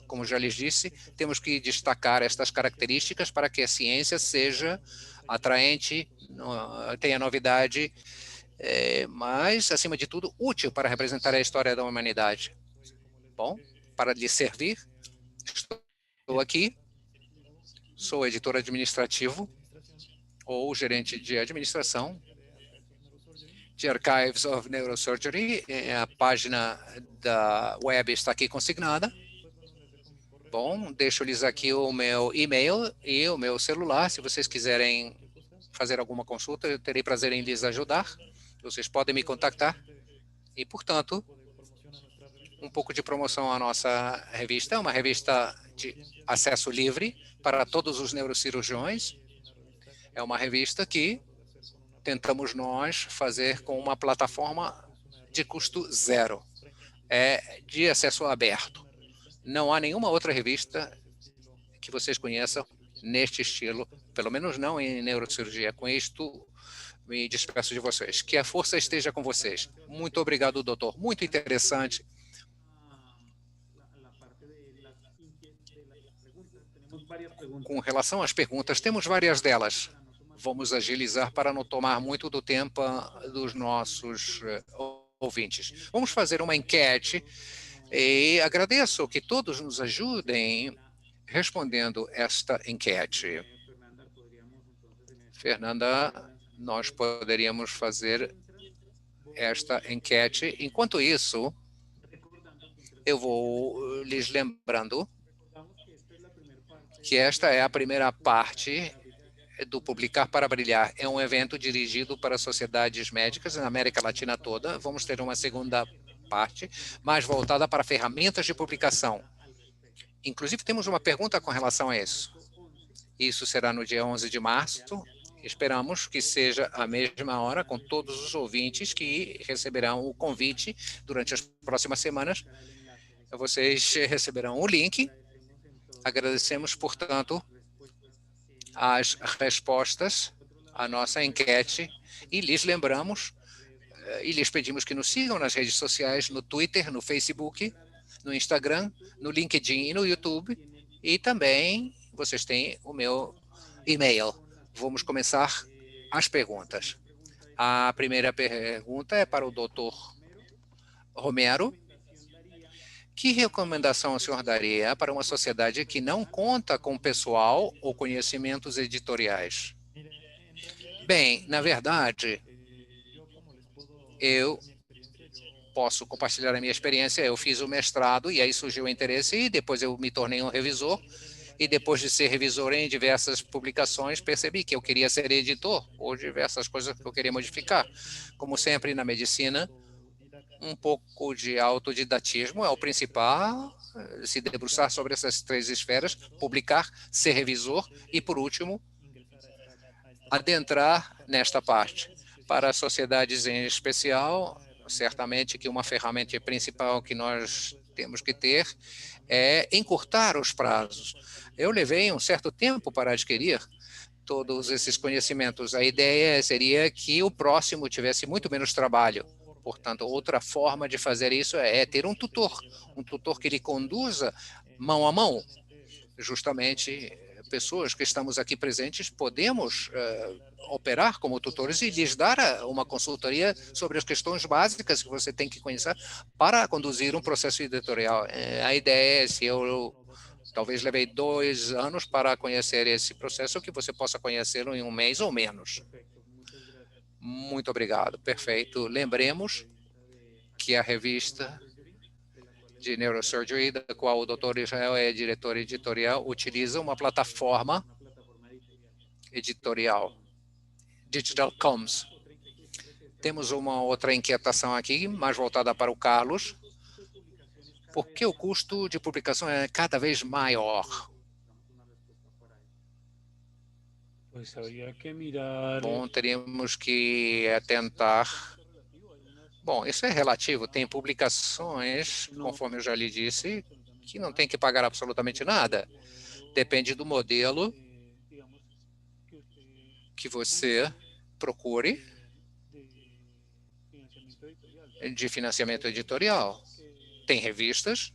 como já lhes disse, temos que destacar estas características para que a ciência seja atraente, tenha novidade, mas, acima de tudo, útil para representar a história da humanidade. Bom, para lhe servir, estou aqui, sou editor administrativo, ou gerente de administração de Archives of Neurosurgery. A página da web está aqui consignada. Bom, deixo-lhes aqui o meu e-mail e o meu celular. Se vocês quiserem fazer alguma consulta, eu terei prazer em lhes ajudar. Vocês podem me contactar. E, portanto, um pouco de promoção à nossa revista. É uma revista de acesso livre para todos os neurocirurgiões. É uma revista que tentamos nós fazer com uma plataforma de custo zero. É de acesso aberto. Não há nenhuma outra revista que vocês conheçam neste estilo, pelo menos não em neurocirurgia. Com isto, me despeço de vocês. Que a força esteja com vocês. Muito obrigado, doutor. Muito interessante. Com relação às perguntas, temos várias delas. Vamos agilizar para não tomar muito do tempo dos nossos ouvintes. Vamos fazer uma enquete e agradeço que todos nos ajudem respondendo esta enquete. Fernanda, nós poderíamos fazer esta enquete. Enquanto isso, eu vou lhes lembrando que esta é a primeira parte do Publicar para Brilhar. É um evento dirigido para sociedades médicas na América Latina toda. Vamos ter uma segunda parte, mais voltada para ferramentas de publicação. Inclusive, temos uma pergunta com relação a isso. Isso será no dia 11 de março. Esperamos que seja a mesma hora com todos os ouvintes que receberão o convite durante as próximas semanas. Vocês receberão o link. Agradecemos, portanto, as respostas à nossa enquete e lhes lembramos e lhes pedimos que nos sigam nas redes sociais, no Twitter, no Facebook, no Instagram, no LinkedIn e no YouTube. E também vocês têm o meu e-mail. Vamos começar as perguntas. A primeira pergunta é para o Dr. Romero, que recomendação o senhor daria para uma sociedade que não conta com pessoal ou conhecimentos editoriais? Bem, na verdade, eu posso compartilhar a minha experiência. Eu fiz o mestrado e aí surgiu o interesse e depois eu me tornei um revisor. E depois de ser revisor em diversas publicações, percebi que eu queria ser editor ou diversas coisas que eu queria modificar. Como sempre na medicina, um pouco de autodidatismo é o principal, se debruçar sobre essas 3 esferas, publicar, ser revisor e, por último, adentrar nesta parte. Para as sociedades em especial, certamente que uma ferramenta principal que nós temos que ter é encurtar os prazos. Eu levei um certo tempo para adquirir todos esses conhecimentos. A ideia seria que o próximo tivesse muito menos trabalho. Portanto, outra forma de fazer isso é ter um tutor que lhe conduza mão a mão. Justamente, pessoas que estamos aqui presentes podemos operar como tutores e lhes dar uma consultoria sobre as questões básicas que você tem que conhecer para conduzir um processo editorial. A ideia é, se eu talvez levei 2 anos para conhecer esse processo, que você possa conhecê-lo em 1 mês ou menos. Muito obrigado, perfeito. Lembremos que a revista de Neurosurgery, da qual o Dr. Israel é diretor editorial, utiliza uma plataforma editorial, Digital Commons. Temos uma outra inquietação aqui, mais voltada para o Carlos. Por que o custo de publicação é cada vez maior? Bom, teríamos que tentar. Bom, isso é relativo. Tem publicações, conforme eu já lhe disse, que não tem que pagar absolutamente nada. Depende do modelo que você procure de financiamento editorial. Tem revistas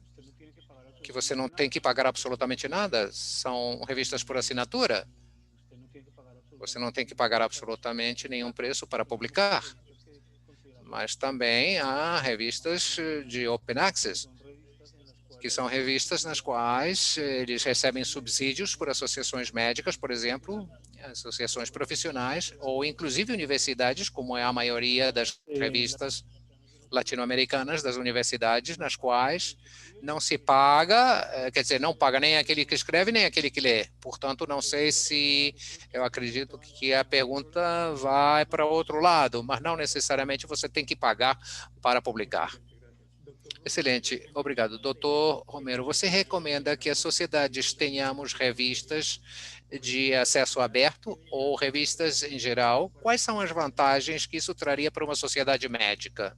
que você não tem que pagar absolutamente nada, são revistas por assinatura. Você não tem que pagar absolutamente nenhum preço para publicar. Mas também há revistas de Open Access, que são revistas nas quais eles recebem subsídios por associações médicas, por exemplo, associações profissionais, ou inclusive universidades, como é a maioria das revistas latino-americanas, das universidades, nas quais não se paga, quer dizer, não paga nem aquele que escreve, nem aquele que lê. Portanto, não sei se eu acredito que a pergunta vai para outro lado, mas não necessariamente você tem que pagar para publicar. Excelente, obrigado. Doutor Romero, você recomenda que as sociedades tenhamos revistas de acesso aberto ou revistas em geral? Quais são as vantagens que isso traria para uma sociedade médica?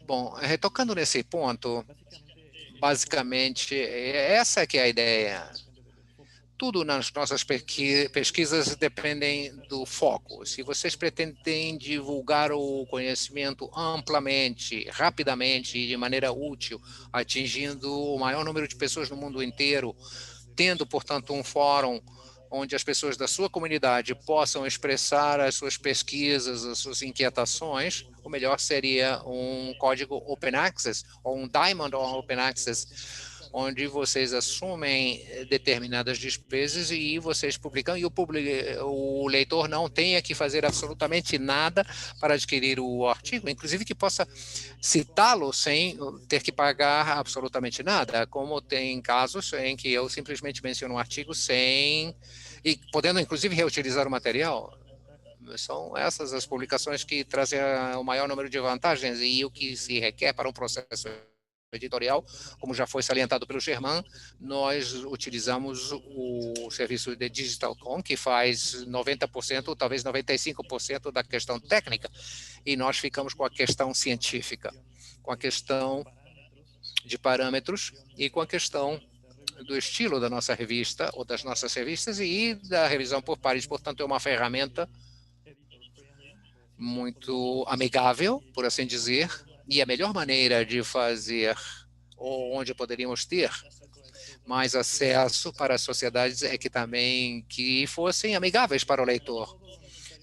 Bom, retocando nesse ponto, basicamente, essa que é a ideia. Tudo nas nossas pesquisas dependem do foco. Se vocês pretendem divulgar o conhecimento amplamente, rapidamente e de maneira útil, atingindo o maior número de pessoas no mundo inteiro, tendo, portanto, um fórum onde as pessoas da sua comunidade possam expressar as suas pesquisas, as suas inquietações, o melhor seria um código Open Access ou um Diamond Open Access, onde vocês assumem determinadas despesas e vocês publicam, e o leitor não tenha que fazer absolutamente nada para adquirir o artigo, inclusive que possa citá-lo sem ter que pagar absolutamente nada, como tem casos em que eu simplesmente menciono um artigo sem, e podendo inclusive reutilizar o material. São essas as publicações que trazem o maior número de vantagens e o que se requer para um processo editorial, como já foi salientado pelo Germán, nós utilizamos o serviço de Digital.com, que faz 90%, talvez 95% da questão técnica, e nós ficamos com a questão científica, com a questão de parâmetros e com a questão do estilo da nossa revista ou das nossas revistas e da revisão por pares. Portanto, é uma ferramenta muito amigável, por assim dizer, e a melhor maneira de fazer, ou onde poderíamos ter mais acesso para as sociedades, é que também que fossem amigáveis para o leitor.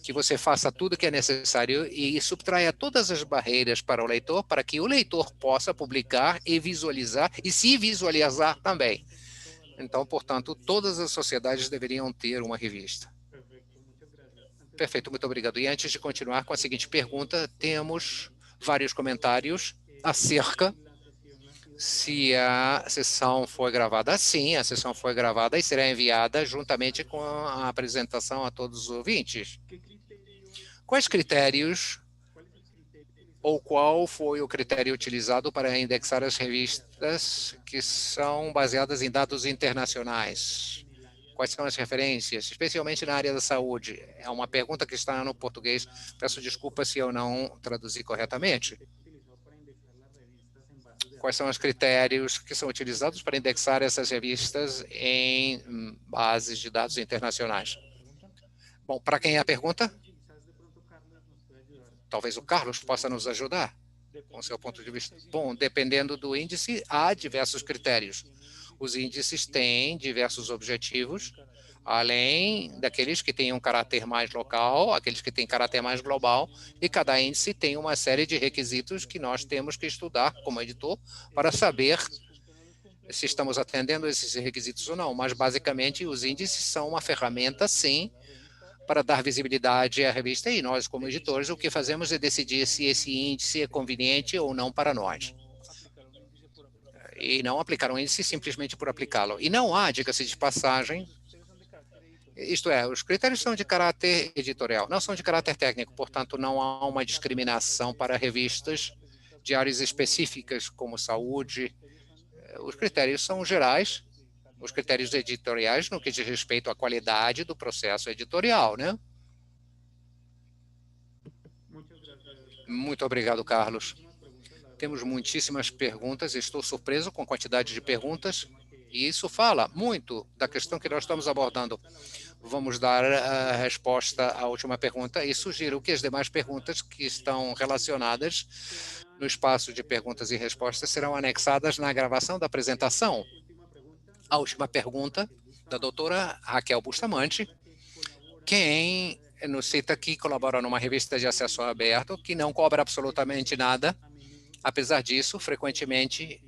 que você faça tudo que é necessário e subtraia todas as barreiras para o leitor, para que o leitor possa publicar e visualizar, e se visualizar também. Então, portanto, todas as sociedades deveriam ter uma revista. Perfeito, muito obrigado. E antes de continuar com a seguinte pergunta, temos vários comentários acerca se a sessão foi gravada. Sim, a sessão foi gravada e será enviada juntamente com a apresentação a todos os ouvintes. Quais critérios ou qual foi o critério utilizado para indexar as revistas que são baseadas em dados internacionais? Quais são as referências, especialmente na área da saúde? É uma pergunta que está no português. Peço desculpa se eu não traduzi corretamente. Quais são os critérios que são utilizados para indexar essas revistas em bases de dados internacionais? Bom, para quem é a pergunta? Talvez o Carlos possa nos ajudar com seu ponto de vista. Bom, dependendo do índice, há diversos critérios. Os índices têm diversos objetivos, além daqueles que têm um caráter mais local, aqueles que têm caráter mais global, e cada índice tem uma série de requisitos que nós temos que estudar como editor para saber se estamos atendendo esses requisitos ou não. Mas, basicamente, os índices são uma ferramenta, sim, para dar visibilidade à revista, e nós, como editores, o que fazemos é decidir se esse índice é conveniente ou não para nós. E não aplicar um índice simplesmente por aplicá-lo. E não há, diga-se de passagem, isto é, os critérios são de caráter editorial, não são de caráter técnico, portanto, não há uma discriminação para revistas de áreas específicas, como saúde. Os critérios são gerais, os critérios editoriais no que diz respeito à qualidade do processo editorial, né? Muito obrigado, Carlos. Temos muitíssimas perguntas, estou surpreso com a quantidade de perguntas, e isso fala muito da questão que nós estamos abordando. Vamos dar a resposta à última pergunta e sugiro que as demais perguntas que estão relacionadas no espaço de perguntas e respostas serão anexadas na gravação da apresentação. A última pergunta, da doutora Raquel Bustamante, quem nos cita que colabora numa revista de acesso aberto, que não cobra absolutamente nada. Apesar disso, frequentemente,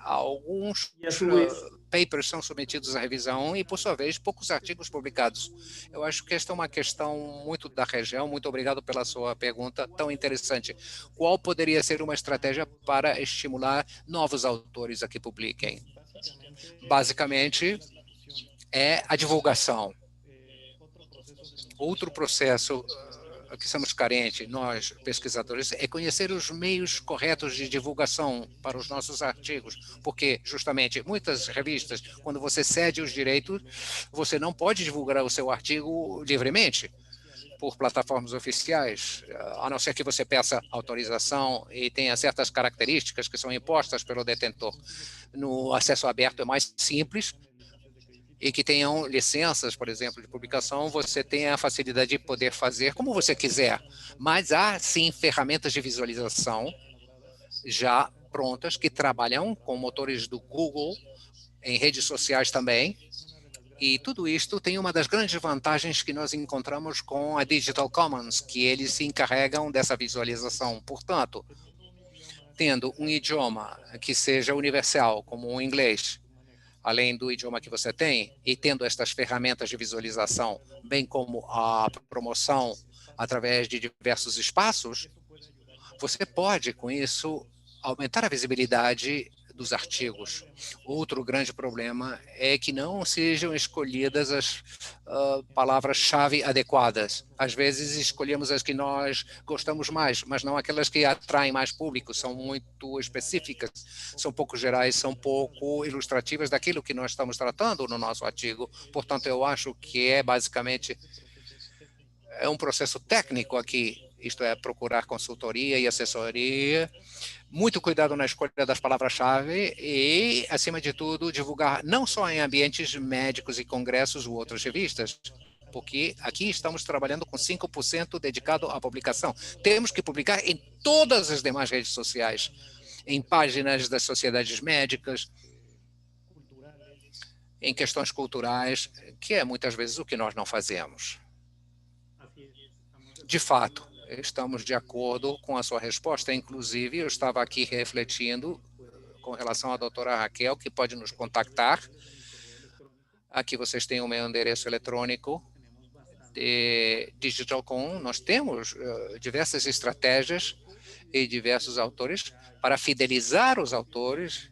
alguns papers são submetidos à revisão e, por sua vez, poucos artigos publicados. Eu acho que esta é uma questão muito da região. Muito obrigado pela sua pergunta tão interessante. Qual poderia ser uma estratégia para estimular novos autores a que publiquem? Basicamente, é a divulgação. Outro processo que somos carentes, nós pesquisadores, é conhecer os meios corretos de divulgação para os nossos artigos, porque justamente muitas revistas, quando você cede os direitos, você não pode divulgar o seu artigo livremente por plataformas oficiais, a não ser que você peça autorização e tenha certas características que são impostas pelo detentor. No acesso aberto é mais simples, e que tenham licenças, por exemplo, de publicação, você tem a facilidade de poder fazer como você quiser. Mas há, sim, ferramentas de visualização já prontas que trabalham com motores do Google, em redes sociais também. E tudo isto tem uma das grandes vantagens que nós encontramos com a Digital Commons, que eles se encarregam dessa visualização. Portanto, tendo um idioma que seja universal, como o inglês, além do idioma que você tem, e tendo estas ferramentas de visualização, bem como a promoção através de diversos espaços, você pode, com isso, aumentar a visibilidade dos artigos. Outro grande problema é que não sejam escolhidas as palavras-chave adequadas. Às vezes escolhemos as que nós gostamos mais, mas não aquelas que atraem mais público, são muito específicas, são pouco gerais, são pouco ilustrativas daquilo que nós estamos tratando no nosso artigo. Portanto, eu acho que é basicamente um processo técnico aqui, isto é, procurar consultoria e assessoria, muito cuidado na escolha das palavras-chave e, acima de tudo, divulgar não só em ambientes médicos e congressos ou outras revistas, porque aqui estamos trabalhando com 5% dedicado à publicação. Temos que publicar em todas as demais redes sociais, em páginas das sociedades médicas, em questões culturais, que é muitas vezes o que nós não fazemos. De fato, estamos de acordo com a sua resposta. Inclusive, eu estava aqui refletindo com relação à doutora Raquel, que pode nos contactar. Aqui vocês têm o meu endereço eletrônico de DigitalCon. Nós temos diversas estratégias e diversos autores para fidelizar os autores,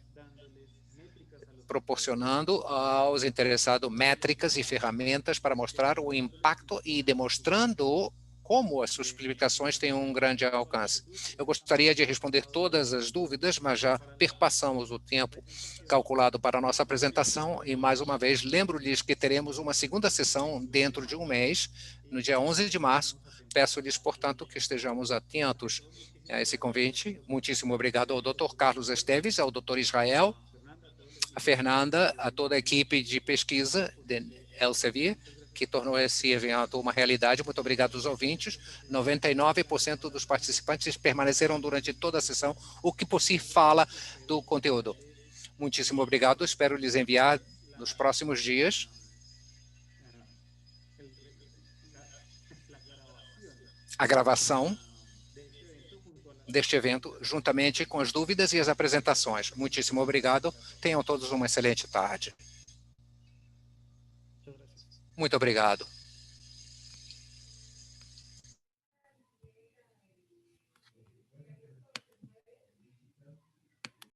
proporcionando aos interessados métricas e ferramentas para mostrar o impacto e demonstrando como as suas publicações têm um grande alcance. Eu gostaria de responder todas as dúvidas, mas já perpassamos o tempo calculado para a nossa apresentação e, mais uma vez, lembro-lhes que teremos uma segunda sessão dentro de um mês, no dia 11 de março. Peço-lhes, portanto, que estejamos atentos a esse convite. Muitíssimo obrigado ao Dr. Carlos Esteves, ao Dr. Israel, a Fernanda, a toda a equipe de pesquisa de Elsevier, que tornou esse evento uma realidade. Muito obrigado aos ouvintes. 99% dos participantes permaneceram durante toda a sessão, o que por si fala do conteúdo. Muitíssimo obrigado. Espero lhes enviar nos próximos dias a gravação deste evento, juntamente com as dúvidas e as apresentações. Muitíssimo obrigado. Tenham todos uma excelente tarde. Muito obrigado.